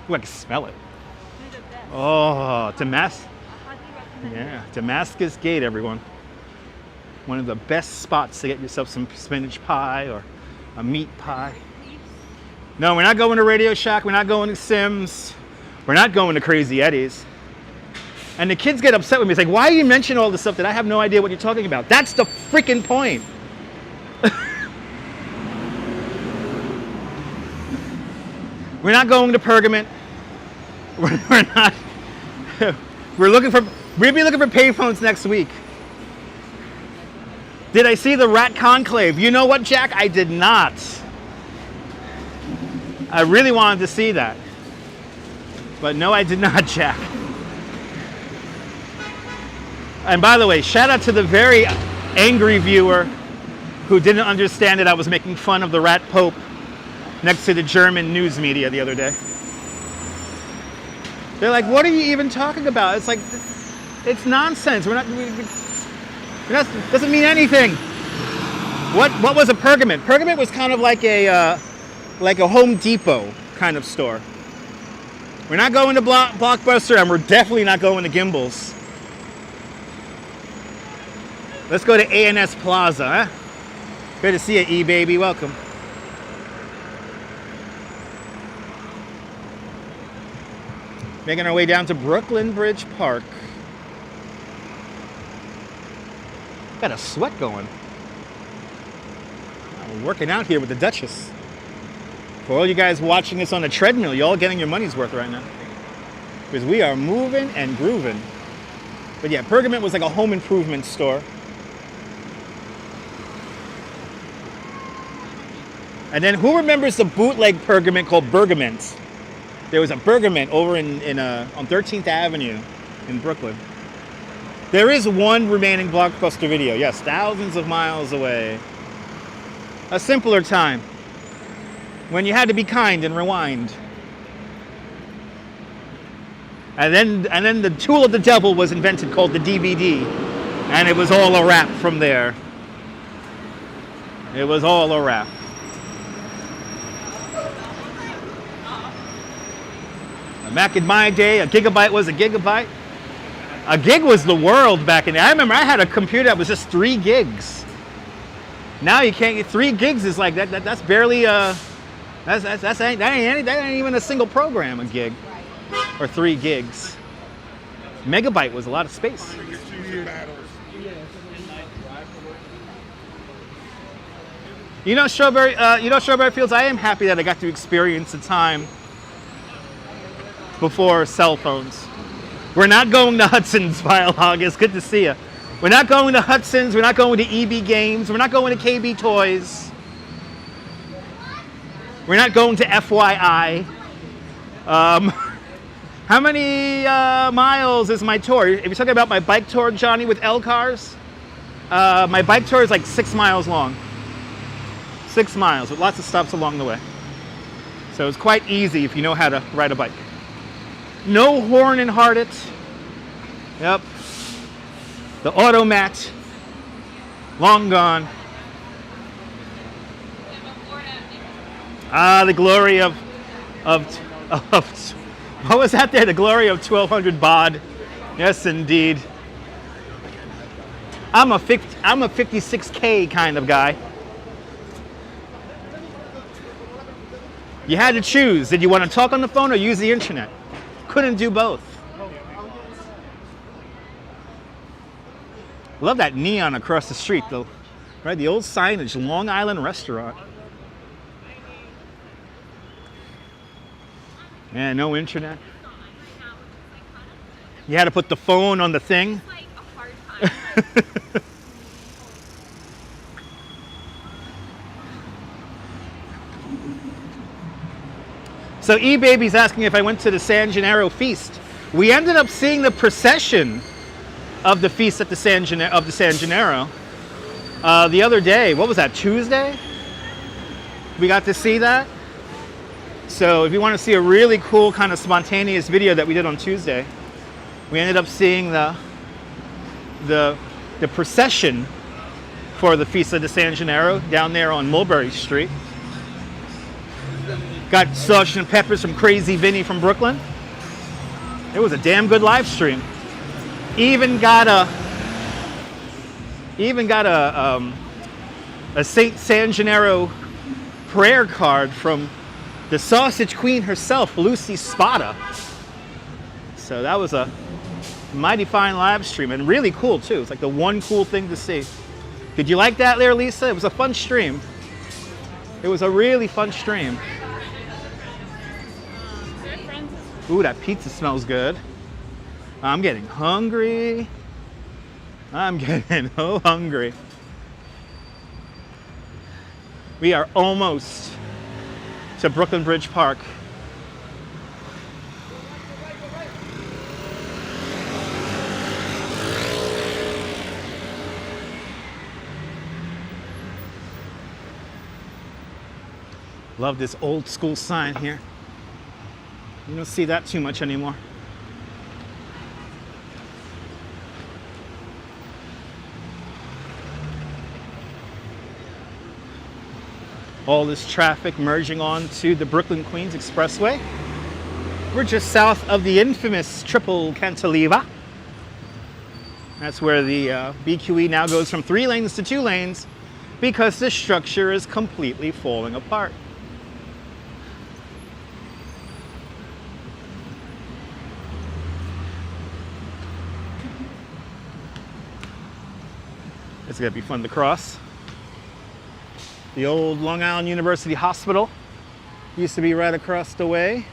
Ooh, I can smell it. Oh, Damascus. Yeah, Damascus Gate, everyone. One of the best spots to get yourself some spinach pie or a meat pie. No, we're not going to Radio Shack. We're not going to Sim's. We're not going to Crazy Eddie's. And the kids get upset with me. It's like, why do you mention all this stuff that I have no idea what you're talking about? That's the freaking point. We're not going to Pergament. We're not. We'll be looking for payphones next week. Did I see the Rat Conclave? You know what, Jack? I did not. I really wanted to see that. But no, I did not, Jack. And by the way, shout out to the very angry viewer who didn't understand that I was making fun of the Rat Pope next to the German news media the other day. They're like, what are you even talking about? It's like, it's nonsense. Doesn't mean anything. What was a Pergament? Pergament was kind of like a Home Depot kind of store. We're not going to Blockbuster, and we're definitely not going to Gimble's. Let's go to A&S Plaza, huh? Good to see you, E-Baby. Welcome. Making our way down to Brooklyn Bridge Park. Got a sweat going. I'm working out here with the Duchess. For all you guys watching this on the treadmill, y'all getting your money's worth right now. Because we are moving and grooving. But yeah, Pergament was like a home improvement store. And then who remembers the bootleg Pergament called Bergament? There was a Bergament over on 13th Avenue in Brooklyn. There is one remaining Blockbuster video. Yes, thousands of miles away. A simpler time when you had to be kind and rewind. And then the tool of the devil was invented called the DVD. And it was all a wrap from there. It was all a wrap. Back in my day, a gigabyte was a gigabyte. A gig was the world back in the day. I remember I had a computer that was just 3 gigs. Now you can't get 3 gigs is like that. That's barely that ain't even a single program, a gig or 3 gigs. Megabyte was a lot of space. You know, Strawberry Fields. I am happy that I got to experience a time before cell phones. We're not going to Hudson's, Vile August. Good to see you. We're not going to Hudson's. We're not going to EB Games. We're not going to KB Toys. We're not going to FYI. How many miles is my tour? If you're talking about my bike tour, Johnny, with L cars, my bike tour is like 6 miles long. 6 miles with lots of stops along the way. So it's quite easy if you know how to ride a bike. No horn and heart it. Yep. The automat, long gone. Ah, the glory of what was that there? The glory of 1200 baud. Yes, indeed. I'm a 56K kind of guy. You had to choose. Did you want to talk on the phone or use the internet? Couldn't do both. Love that neon across the street, though. Right, the old signage, Long Island Restaurant. Yeah, no internet. You had to put the phone on the thing. So E-Baby's asking if I went to the San Gennaro feast. We ended up seeing the procession of the feast at the San Gennaro the other day. What was that, Tuesday? We got to see that. So if you want to see a really cool kind of spontaneous video that we did on Tuesday, we ended up seeing the procession for the Feast of the San Gennaro down there on Mulberry Street. Got sausage and peppers from Crazy Vinny from Brooklyn. It was a damn good live stream. Even got a Saint San Gennaro prayer card from the sausage queen herself, Lucy Spada. So that was a Mighty fine live stream, and really cool too. It's like the one cool thing to see. Did you like that there, Lisa? It was a fun stream. It was a really fun stream. Ooh, that pizza smells good. I'm getting hungry. I'm getting so hungry. We are almost to Brooklyn Bridge Park. Love this old school sign here. You don't see that too much anymore. All this traffic merging onto the Brooklyn-Queens Expressway. We're just south of the infamous triple cantilever. That's where the BQE now goes from 3 lanes to 2 lanes because the structure is completely falling apart. It's gonna be fun to cross. The old Long Island University Hospital used to be right across the way.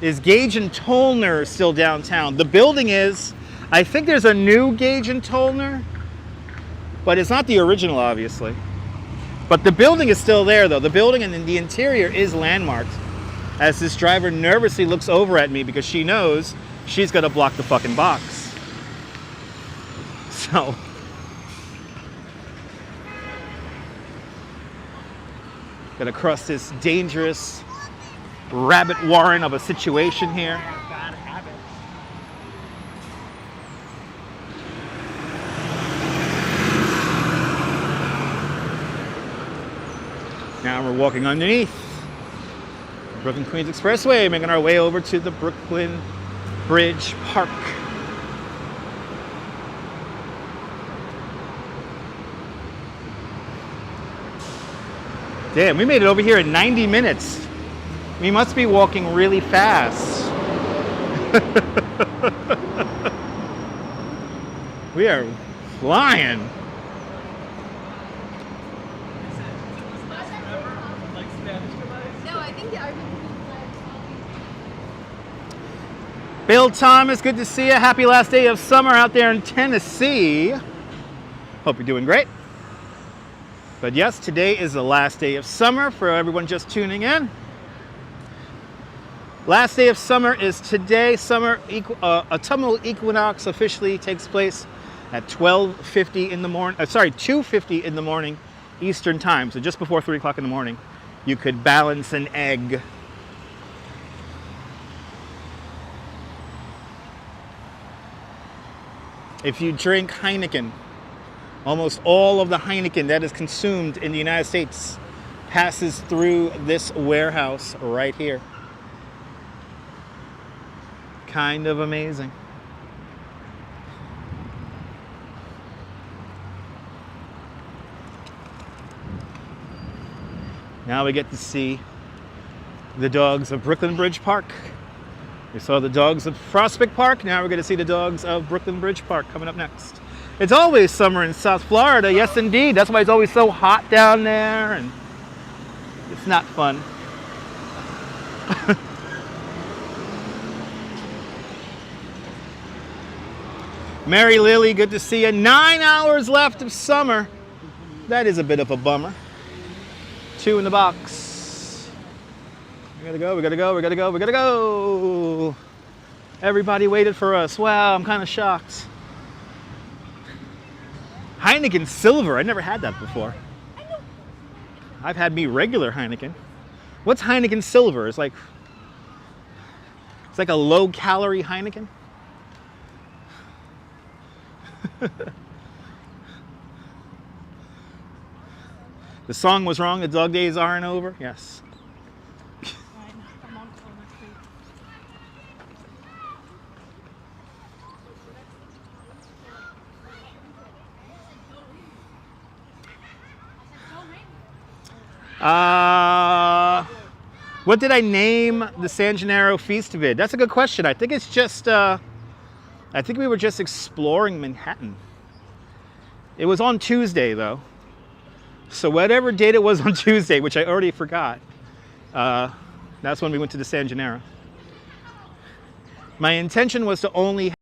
Is Gage and Tollner still downtown? The building is. I think there's a new Gage and Tollner, but it's not the original, obviously. But the building is still there, though. The building and the interior is landmarked. As this driver nervously looks over at me because she knows she's gonna block the fucking box. So. Gonna cross this dangerous rabbit warren of a situation here. Bad habit. Now we're walking underneath the Brooklyn Queens Expressway, making our way over to the Brooklyn Bridge Park. Damn, we made it over here in 90 minutes. We must be walking really fast. We are flying. No, I think the argument. Bill Thomas, good to see you. Happy last day of summer out there in Tennessee. Hope you're doing great. But yes, today is the last day of summer for everyone just tuning in. Last day of summer is today. Autumnal equinox officially takes place at 12:50 in the morning. 2:50 in the morning Eastern time. So just before 3 o'clock in the morning, you could balance an egg. If you drink Heineken, almost all of the Heineken that is consumed in the United States passes through this warehouse right here. Kind of amazing. Now we get to see the dogs of Brooklyn Bridge Park. We saw the dogs of Prospect Park. Now we're going to see the dogs of Brooklyn Bridge Park coming up next. It's always summer in South Florida. Yes, indeed. That's why it's always so hot down there, and it's not fun. Mary Lily, good to see you. 9 hours left of summer. That is a bit of a bummer. 2 in the box. We gotta go, we gotta go, we gotta go, we gotta go. Everybody waited for us. Wow, I'm kind of shocked. Heineken Silver, I never had that before. I've had me regular Heineken. What's Heineken Silver? It's like a low calorie Heineken. The song was wrong, the dog days aren't over. Yes. What did I name the San Gennaro feast vid? That's a good question. I think it's just I think we were just exploring Manhattan. It was on Tuesday, though. So whatever date it was on Tuesday, which I already forgot, that's when we went to the San Gennaro. My intention was to only,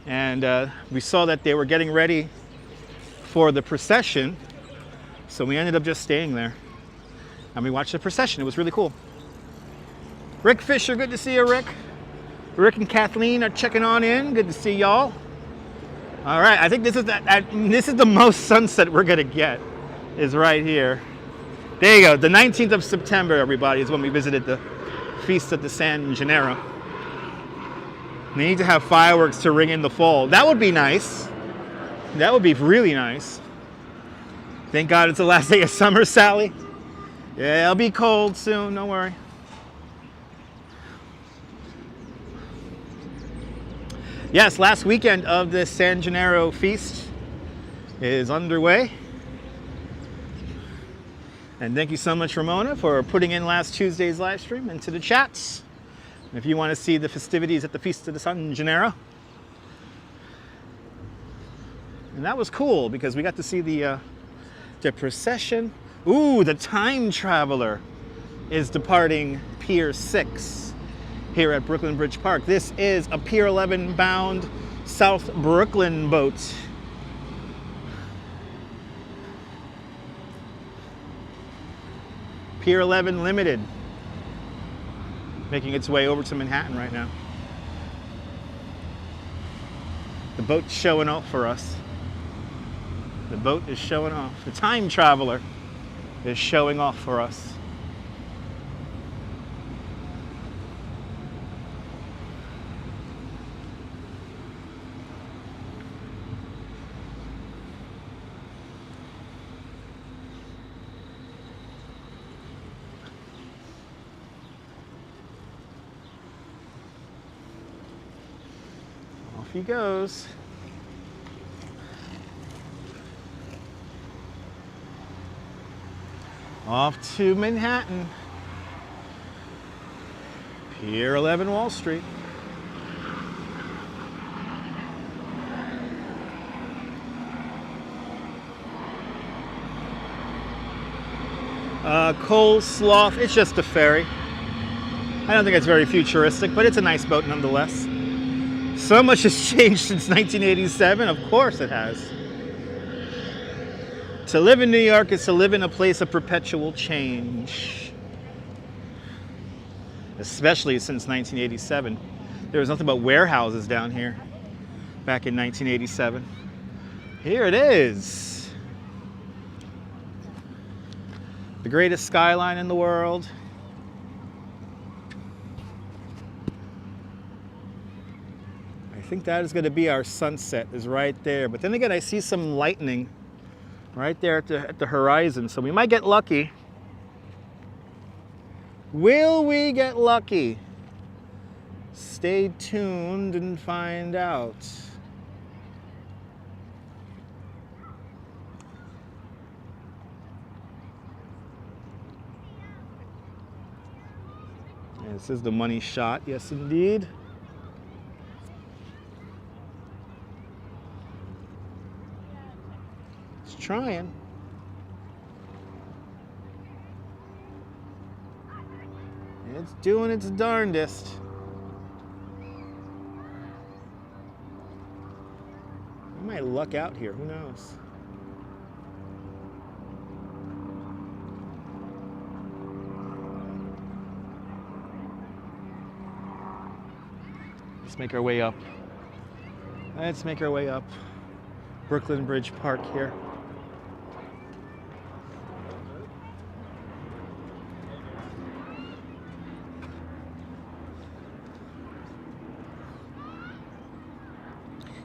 and we saw that they were getting ready for the procession, so we ended up just staying there. And we watched the procession. It was really cool. Rick Fisher, good to see you, Rick. Rick and Kathleen are checking on in. Good to see y'all. All right, I think this is the most sunset we're gonna get, is right here. There you go. The 19th of September, everybody, is when we visited the Feast of the San Gennaro. They need to have fireworks to ring in the fall. That would be nice. That would be really nice. Thank God it's the last day of summer, Sally. Yeah, it'll be cold soon, don't worry. Yes, last weekend of the San Gennaro feast is underway. And thank you so much, Ramona, for putting in last Tuesday's live stream into the chats. If you want to see the festivities at the Feast of the San Gennaro. And that was cool because we got to see the procession. Ooh, the time traveler is departing Pier 6 here at Brooklyn Bridge Park. This is a Pier 11 bound South Brooklyn boat. Pier 11 Limited, making its way over to Manhattan right now. The boat's showing off for us. The boat is showing off. The time traveler is showing off for us. Off he goes. Off to Manhattan. Pier 11 Wall Street. Coleslaw, it's just a ferry. I don't think it's very futuristic, but it's a nice boat nonetheless. So much has changed since 1987, of course it has. To live in New York is to live in a place of perpetual change. Especially since 1987. There was nothing but warehouses down here back in 1987. Here it is. The greatest skyline in the world. I think that is going to be our sunset, is right there. But then again, I see some lightning right there at the horizon, so we might get lucky. Will we get lucky? Stay tuned and find out. And this is the money shot, yes indeed. Trying. It's doing its darndest. We might luck out here, who knows? Let's make our way up. Let's make our way up. Brooklyn Bridge Park here.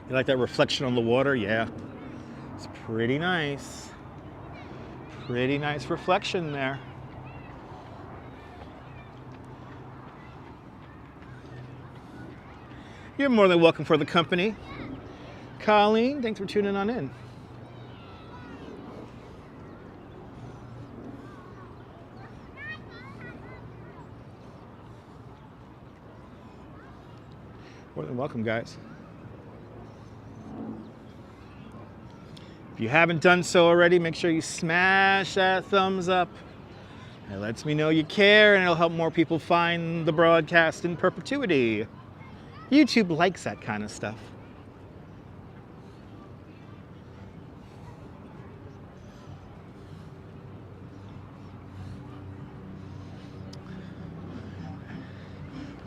You like that reflection on the water? Yeah, it's pretty nice. Pretty nice reflection there. You're more than welcome for the company. Colleen, thanks for tuning on in. More than welcome, guys. If you haven't done so already, make sure you smash that thumbs up. It lets me know you care, and it'll help more people find the broadcast in perpetuity. YouTube likes that kind of stuff.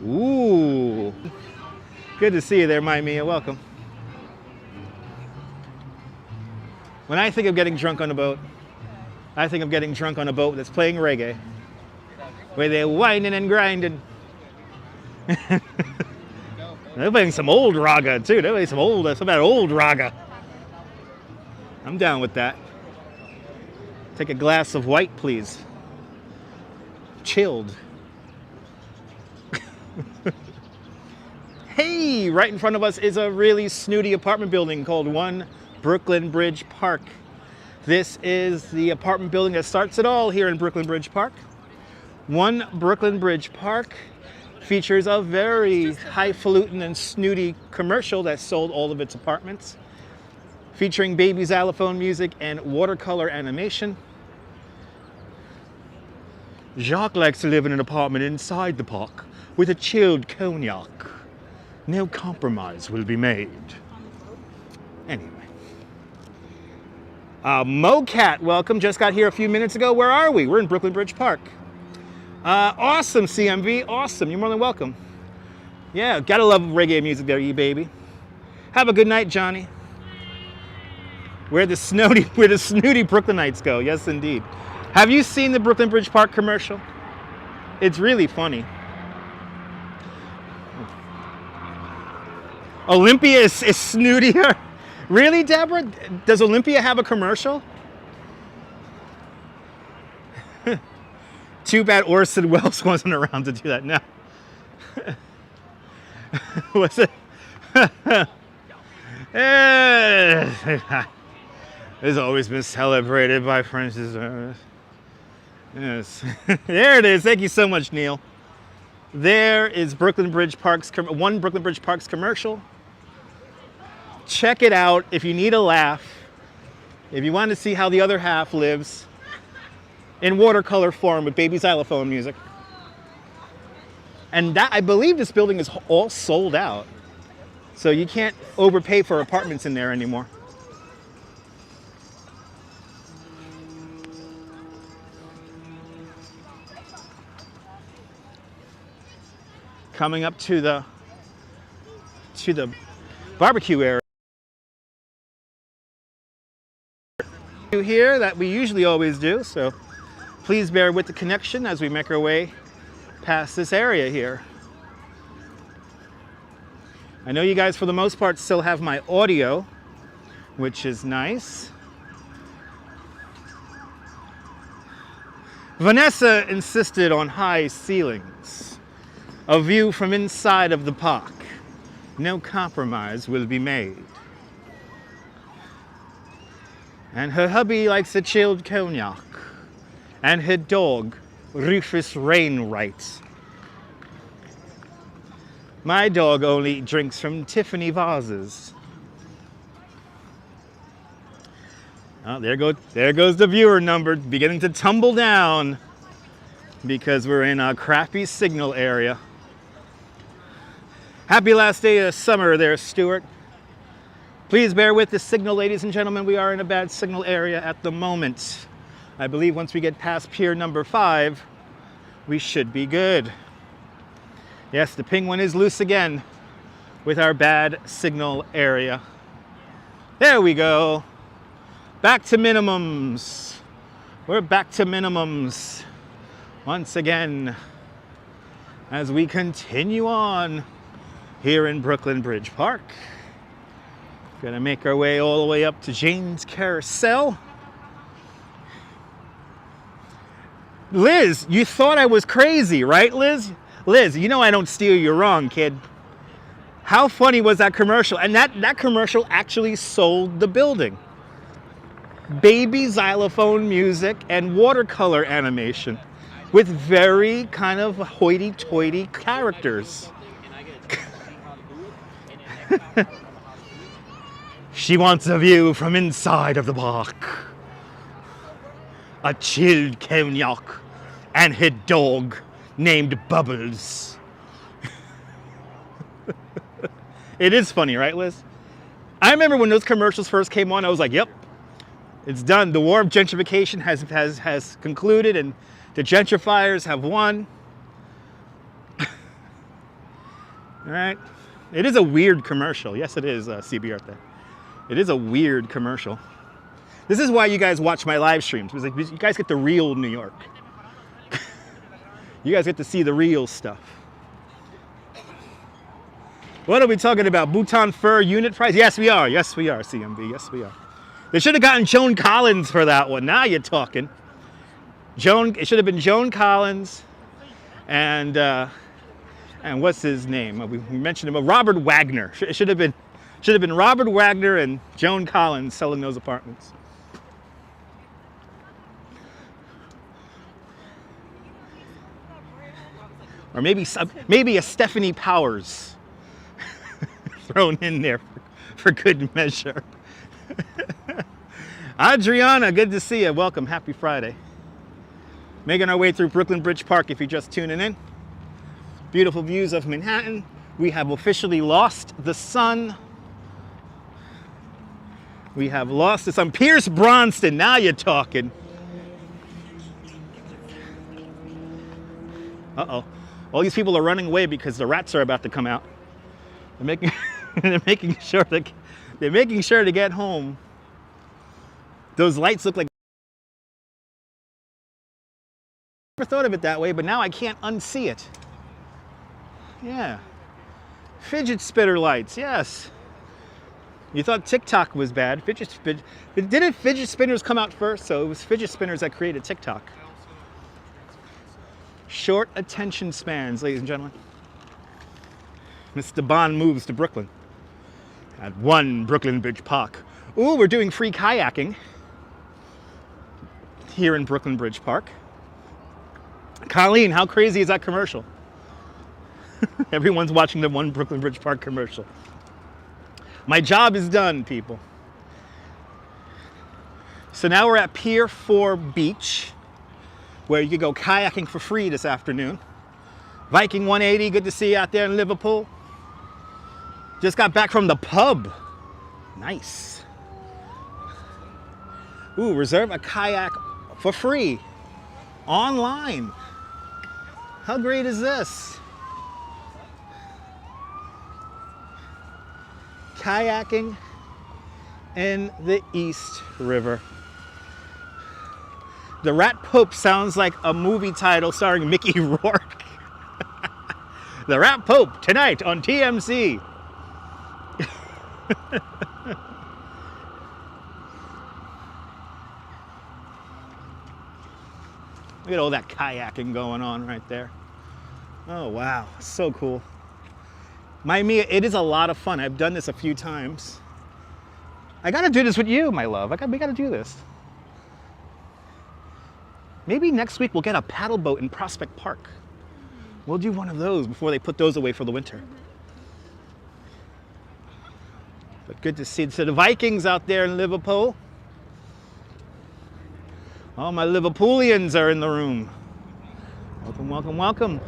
Ooh. Good to see you there, my Mia. Welcome. When I think of getting drunk on a boat, I think of getting drunk on a boat that's playing reggae, where they're whining and grinding. They're playing some old raga too. They're playing some old raga. I'm down with that. Take a glass of white, please. Chilled. Hey, right in front of us is a really snooty apartment building called 1 Brooklyn Bridge Park. This is the apartment building that starts it all here in Brooklyn Bridge Park. 1 Brooklyn Bridge Park features a very highfalutin and snooty commercial that sold all of its apartments, featuring baby xylophone music and watercolor animation. Jacques likes to live in an apartment inside the park with a chilled cognac. No compromise will be made. Anyway. MoCat, welcome. Just got here a few minutes ago. Where are we? We're in Brooklyn Bridge Park. Awesome, CMV. Awesome. You're more than welcome. Yeah, gotta love reggae music there, you baby. Have a good night, Johnny. Where the snooty Brooklynites go. Yes, indeed. Have you seen the Brooklyn Bridge Park commercial? It's really funny. Olympia is snootier. Really, Deborah? Does Olympia have a commercial? Too bad Orson Welles wasn't around to do that now. Was it? It's always been celebrated by Francis. Yes. There it is. Thank you so much, Neil. There is Brooklyn Bridge Park's 1 Brooklyn Bridge Park's commercial. Check it out if you need a laugh. If you want to see how the other half lives in watercolor form with baby xylophone music. And that, I believe this building is all sold out. So you can't overpay for apartments in there anymore. Coming up to the barbecue area here that we usually always do, so please bear with the connection as we make our way past this area here. I know you guys for the most part still have my audio, which is nice. Vanessa insisted on high ceilings, a view from inside of the park. No compromise will be made. And her hubby likes a chilled cognac. And her dog, Rufus Rainwright. My dog only drinks from Tiffany vases. Oh, there goes the viewer number, beginning to tumble down because we're in a crappy signal area. Happy last day of summer there, Stuart. Please bear with the signal, ladies and gentlemen. We are in a bad signal area at the moment. I believe once we get past pier number 5, we should be good. Yes, the penguin is loose again with our bad signal area. There we go. Back to minimums. We're back to minimums once again as we continue on here in Brooklyn Bridge Park. Gonna make our way all the way up to Jane's Carousel. Liz, you thought I was crazy, right, Liz? Liz, you know I don't steer you wrong, kid. How funny was that commercial? And that commercial actually sold the building. Baby xylophone music and watercolor animation with very kind of hoity-toity characters. She wants a view from inside of the park. A chilled cognac and her dog named Bubbles. It is funny, right, Liz? I remember when those commercials first came on, I was like, yep, it's done. The war of gentrification has concluded and the gentrifiers have won. All right. It is a weird commercial. Yes, it is, CB Art there. It is a weird commercial. This is why you guys watch my live streams. Because you guys get the real New York. You guys get to see the real stuff. What are we talking about? Bhutan fur unit price? Yes, we are. Yes, we are, CMB. Yes, we are. They should have gotten Joan Collins for that one. Now you're talking. It should have been Joan Collins and what's his name? We mentioned him. Robert Wagner. It should have been Robert Wagner and Joan Collins selling those apartments. Or maybe a Stephanie Powers thrown in there for good measure. Adriana, good to see you. Welcome. Happy Friday. Making our way through Brooklyn Bridge Park if you're just tuning in. Beautiful views of Manhattan. We have officially lost the sun. We have lost the sun. Pierce Bronston, now you're talking. Uh-oh. All these people are running away because the rats are about to come out. They're making sure to get home. Those lights look like... I never thought of it that way, but now I can't unsee it. Yeah. Fidget spinner lights, yes. You thought TikTok was bad. Didn't fidget spinners come out first? So it was fidget spinners that created TikTok. Short attention spans, ladies and gentlemen. Mr. Bond moves to Brooklyn. At 1 Brooklyn Bridge Park. Ooh, we're doing free kayaking here in Brooklyn Bridge Park. Colleen, how crazy is that commercial? Everyone's watching the 1 Brooklyn Bridge Park commercial. My job is done, people. So now we're at Pier 4 Beach, where you can go kayaking for free this afternoon. Viking 180, good to see you out there in Liverpool. Just got back from the pub. Nice. Ooh, reserve a kayak for free. Online. How great is this? Kayaking in the East River. The Rat Pope sounds like a movie title starring Mickey Rourke. The Rat Pope, tonight on TMC. Look at all that kayaking going on right there. Oh, wow. So cool. Mia, it is a lot of fun. I've done this a few times. I got to do this with you, my love. We got to do this. Maybe next week we'll get a paddle boat in Prospect Park. We'll do one of those before they put those away for the winter. But good to see. So the Vikings out there in Liverpool. All my Liverpoolians are in the room. Welcome, welcome, welcome.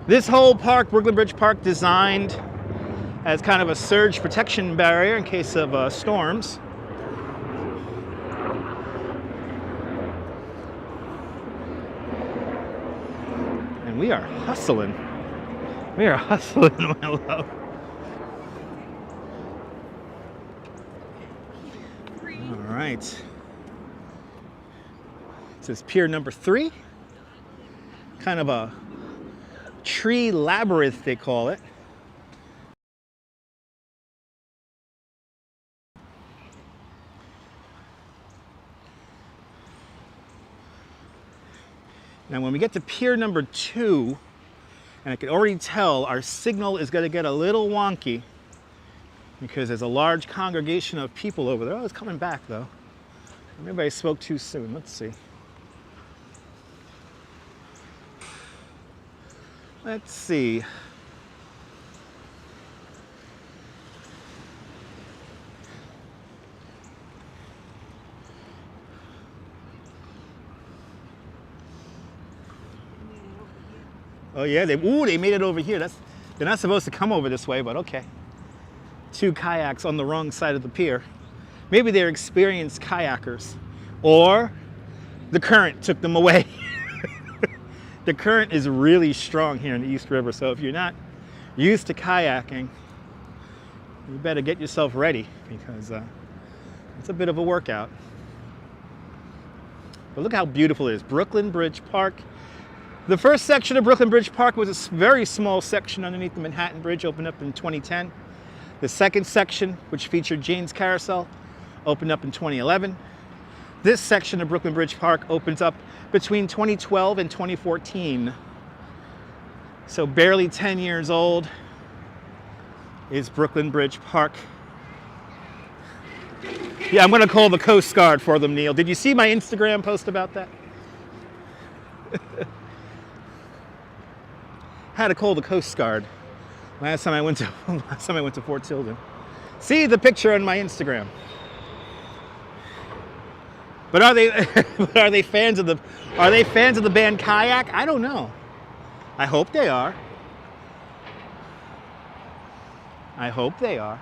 This whole park, Brooklyn Bridge Park, designed as kind of a surge protection barrier in case of storms. And we are hustling. We are hustling, my love. All right. This is pier number 3. Kind of a tree labyrinth, they call it. Now when we get to pier number 2, and I can already tell our signal is going to get a little wonky because there's a large congregation of people over there. Oh, it's coming back though. Maybe I spoke too soon. Let's see. Let's see. Oh yeah, they made it over here. They're not supposed to come over this way, but okay. 2 kayaks on the wrong side of the pier. Maybe they're experienced kayakers, or the current took them away. The current is really strong here in the East River, so if you're not used to kayaking, you better get yourself ready because it's a bit of a workout. But look how beautiful it is. Brooklyn Bridge Park. The first section of Brooklyn Bridge Park was a very small section underneath the Manhattan Bridge, opened up in 2010. The second section, which featured Jane's Carousel, opened up in 2011. This section of Brooklyn Bridge Park opens up between 2012 and 2014. So barely 10 years old is Brooklyn Bridge Park. Yeah, I'm gonna call the Coast Guard for them, Neil. Did you see my Instagram post about that? Had to call the Coast Guard last time I went to Fort Tilden. See the picture on my Instagram. But are they fans of the band Kayak? I don't know. I hope they are. I hope they are.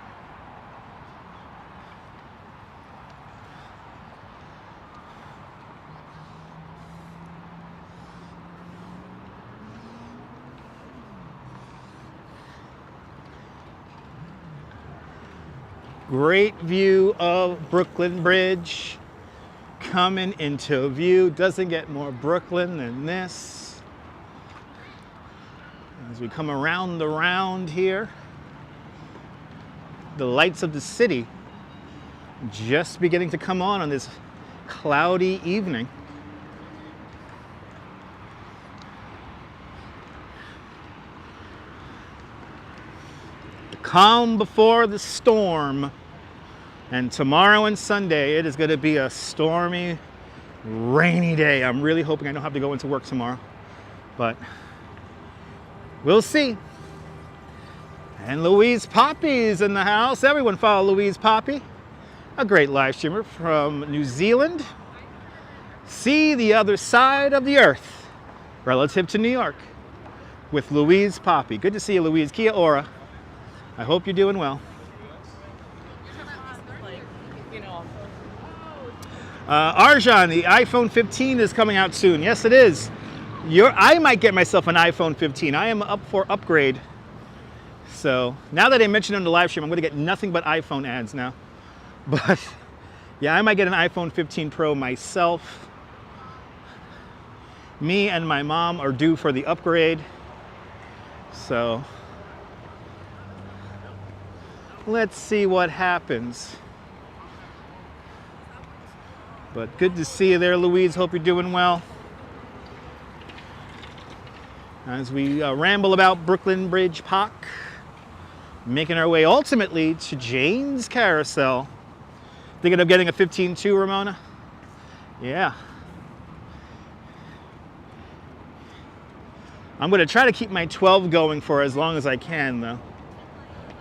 Great view of Brooklyn Bridge coming into view. Doesn't get more Brooklyn than this. As we come around the round here, the lights of the city just beginning to come on this cloudy evening. The calm before the storm. And tomorrow and Sunday, it is going to be a stormy, rainy day. I'm really hoping I don't have to go into work tomorrow, but we'll see. And Louise Poppy's in the house. Everyone follow Louise Poppy, a great live streamer from New Zealand. See the other side of the earth relative to New York with Louise Poppy. Good to see you, Louise. Kia ora. I hope you're doing well. Arjan, the iPhone 15 is coming out soon. Yes, it is. I might get myself an iPhone 15. I am up for upgrade. So now that I mentioned it on the live stream, I'm going to get nothing but iPhone ads now. But yeah, I might get an iPhone 15 Pro myself. Me and my mom are due for the upgrade. So let's see what happens. But good to see you there, Louise. Hope you're doing well. As we ramble about Brooklyn Bridge Park, making our way ultimately to Jane's Carousel. Thinking of getting a 15-2, Ramona? Yeah. I'm going to try to keep my 12 going for as long as I can, though.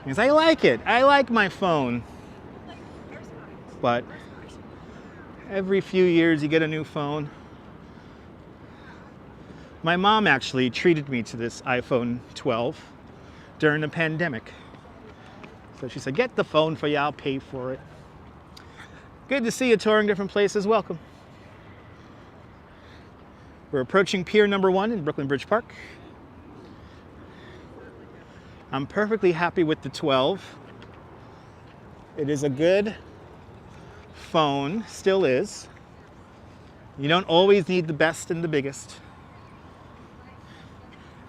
Because I like it. I like my phone. But every few years you get a new phone. My mom actually treated me to this iPhone 12 during the pandemic. So she said, get the phone for you, I'll pay for it. Good to see you touring different places. Welcome. We're approaching Pier number 1 in Brooklyn Bridge Park. I'm perfectly happy with the 12. It is a good phone, still is. You don't always need the best and the biggest.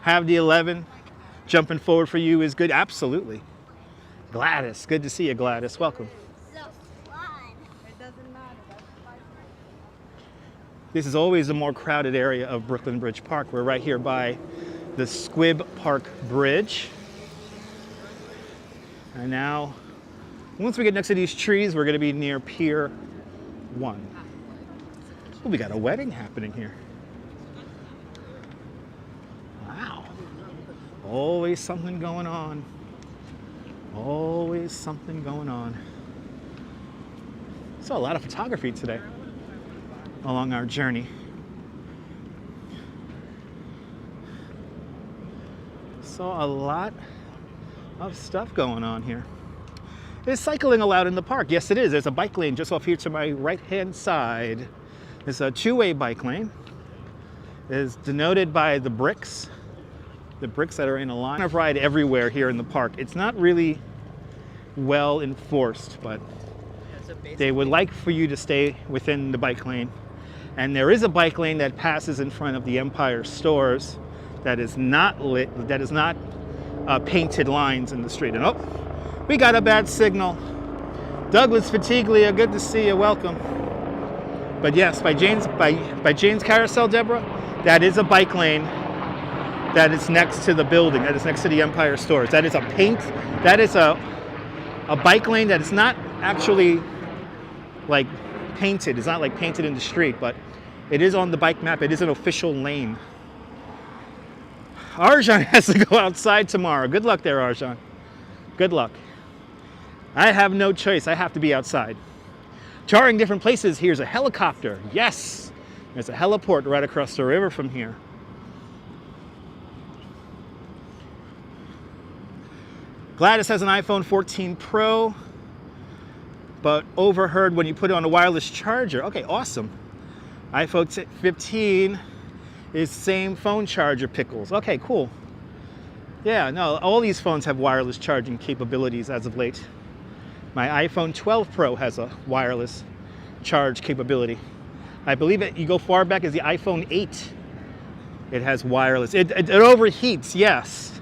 Have the 11 jumping forward for you is good, absolutely. Gladys, good to see you, Gladys. Welcome. This is always a more crowded area of Brooklyn Bridge Park. We're right here by the Squibb Park Bridge. And now, once we get next to these trees, we're going to be near Pier 1. Oh, we got a wedding happening here. Wow. Always something going on. Always something going on. Saw a lot of photography today along our journey. So a lot of stuff going on here. Is cycling allowed in the park? Yes, it is. There's a bike lane just off here to my right-hand side. It's a two-way bike lane. It is denoted by the bricks that are in a line. I've ride everywhere here in the park. It's not really well enforced, but they would like for you to stay within the bike lane. And there is a bike lane that passes in front of the Empire stores that is not lit, that is not painted lines in the street. And oh, we got a bad signal. Douglas Fatiglia, good to see you, welcome. But yes, by Jane's Carousel, Deborah, that is a bike lane that is next to the building, that is next to the Empire stores. That is a bike lane that is not actually like painted. It's not like painted in the street, but it is on the bike map. It is an official lane. Arjan has to go outside tomorrow. Good luck there, Arjan. Good luck. I have no choice. I have to be outside. Touring different places. Here's a helicopter. Yes. There's a heliport right across the river from here. Gladys has an iPhone 14 Pro, but overheard when you put it on a wireless charger. Okay, awesome. iPhone 15 is same phone charger, Pickles. Okay, cool. Yeah, no, all these phones have wireless charging capabilities as of late. My iPhone 12 Pro has a wireless charge capability. I believe you go far back as the iPhone 8. It has wireless. It overheats, yes.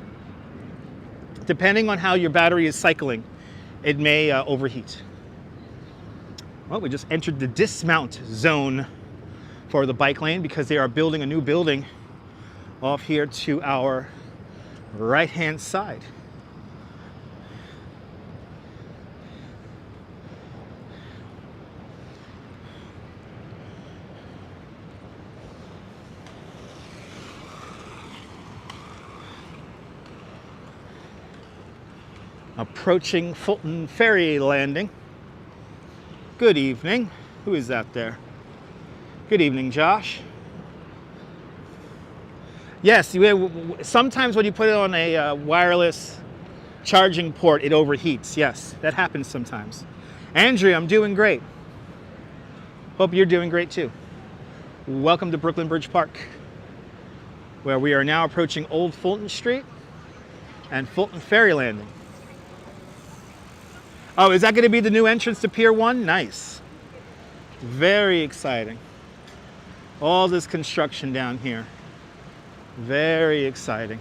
Depending on how your battery is cycling, it may overheat. Well, we just entered the dismount zone for the bike lane because they are building a new building off here to our right-hand side. Approaching Fulton Ferry Landing. Good evening. Who is that there? Good evening, Josh. Yes, sometimes when you put it on a wireless charging port, it overheats. Yes, that happens sometimes. Andrea, I'm doing great. Hope you're doing great too. Welcome to Brooklyn Bridge Park, where we are now approaching Old Fulton Street and Fulton Ferry Landing. Oh, is that going to be the new entrance to Pier 1? Nice. Very exciting. All this construction down here. Very exciting.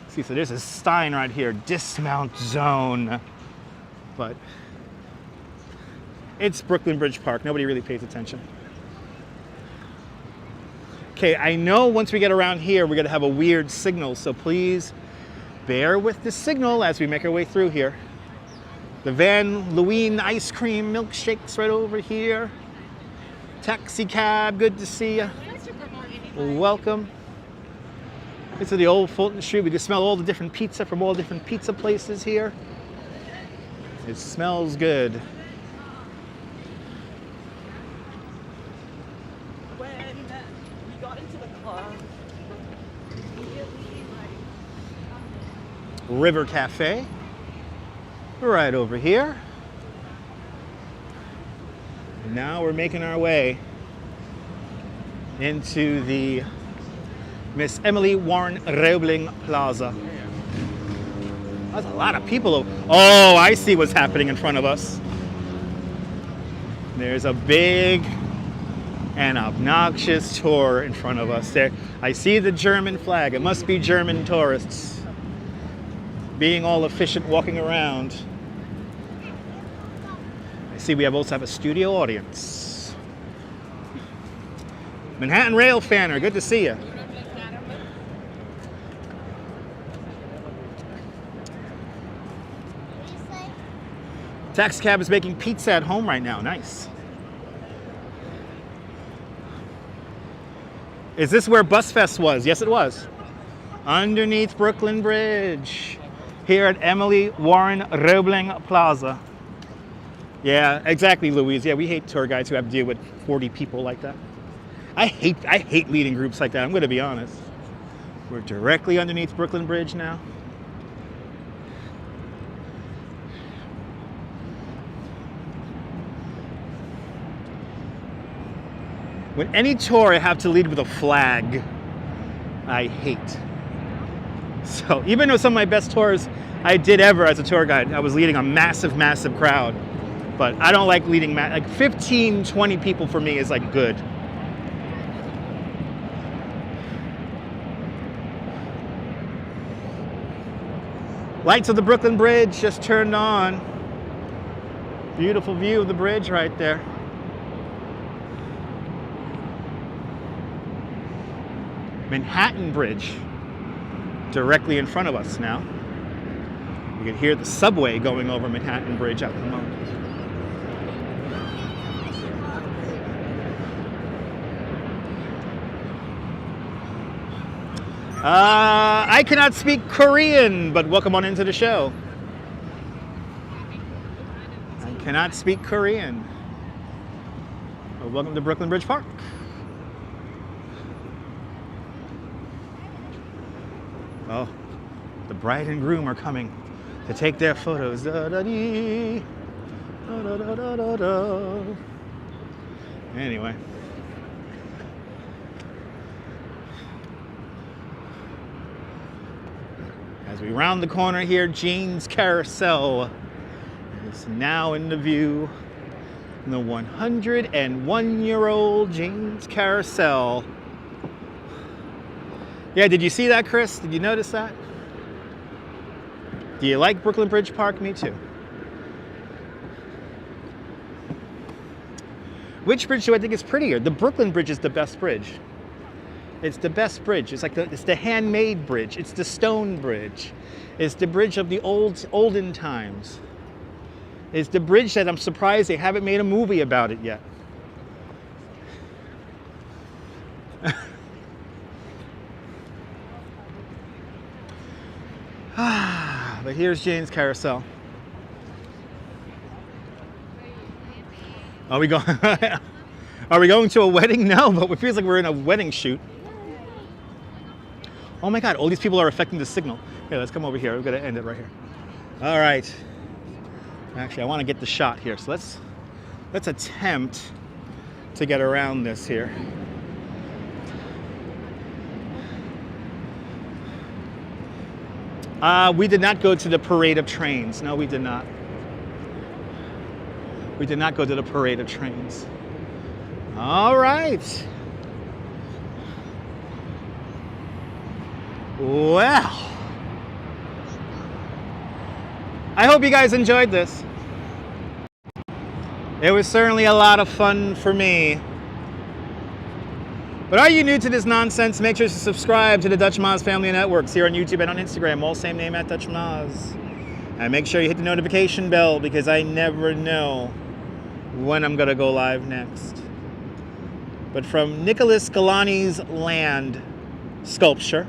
See, so there's a sign right here, dismount zone. But it's Brooklyn Bridge Park. Nobody really pays attention. Okay, I know once we get around here, we're going to have a weird signal, so please bear with the signal as we make our way through here. The Van Leeuwen ice cream milkshakes right over here. Taxi cab, good to see you. Welcome. This is the old Fulton Street. We can smell all the different pizza from all different pizza places here. It smells good. When we got into the club, immediately, River Cafe, right over here. And now we're making our way into the Miss Emily Warren Roebling Plaza. That's a lot of people. Oh, I see what's happening in front of us. There's a big and obnoxious tour in front of us. There, I see the German flag. It must be German tourists being all efficient walking around. I see we also have a studio audience. Manhattan Rail Fanner, good to see you. Taxi cab is making pizza at home right now, nice. Is this where Bus Fest was? Yes, it was. Underneath Brooklyn Bridge. Here at Emily Warren Roebling Plaza. Yeah, exactly, Louise. Yeah, we hate tour guides who have to deal with 40 people like that. I hate leading groups like that, I'm going to be honest. We're directly underneath Brooklyn Bridge now. When any tour I have to lead with a flag, I hate. So even though some of my best tours I did ever as a tour guide, I was leading a massive, massive crowd. But I don't like leading, like 15, 20 people for me is like good. Lights of the Brooklyn Bridge just turned on. Beautiful view of the bridge right there. Manhattan Bridge directly in front of us now. You can hear the subway going over Manhattan Bridge at the moment. I cannot speak Korean, but welcome on into the show. I cannot speak Korean. Well, welcome to Brooklyn Bridge Park. Oh, the bride and groom are coming to take their photos. Da, da, dee. Da, da, da, da, da, da. Anyway. As we round the corner here, Jane's Carousel is now in the view. The 101-year-old Jane's Carousel. Yeah, did you see that, Chris? Did you notice that? Do you like Brooklyn Bridge Park? Me too. Which bridge do I think is prettier? The Brooklyn Bridge is the best bridge. It's the best bridge. It's like it's the handmade bridge. It's the stone bridge. It's the bridge of the olden times. It's the bridge that I'm surprised they haven't made a movie about it yet. But here's Jane's Carousel. Are we going? Are we going to a wedding? No, but it feels like we're in a wedding shoot. Oh my God! All these people are affecting the signal. Here, let's come over here. We're gonna end it right here. All right. Actually, I want to get the shot here. So let's attempt to get around this here. We did not go to the parade of trains. No, we did not. We did not go to the parade of trains. All right. Well, I hope you guys enjoyed this. It was certainly a lot of fun for me. But are you new to this nonsense? Make sure to subscribe to the Dutch Moz Family Networks here on YouTube and on Instagram, all same name at Dutch Moz. And make sure you hit the notification bell because I never know when I'm gonna go live next. But from Nicholas Galani's land sculpture,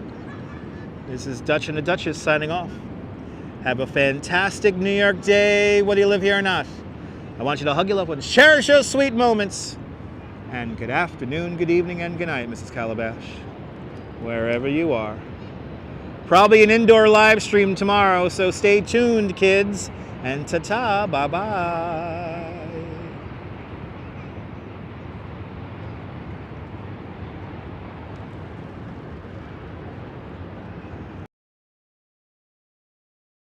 this is Dutch and the Duchess signing off. Have a fantastic New York day, whether you live here or not. I want you to hug your loved ones, cherish your sweet moments. And good afternoon, good evening, and good night, Mrs. Calabash, wherever you are. Probably an indoor live stream tomorrow, so stay tuned, kids. And ta-ta, bye-bye.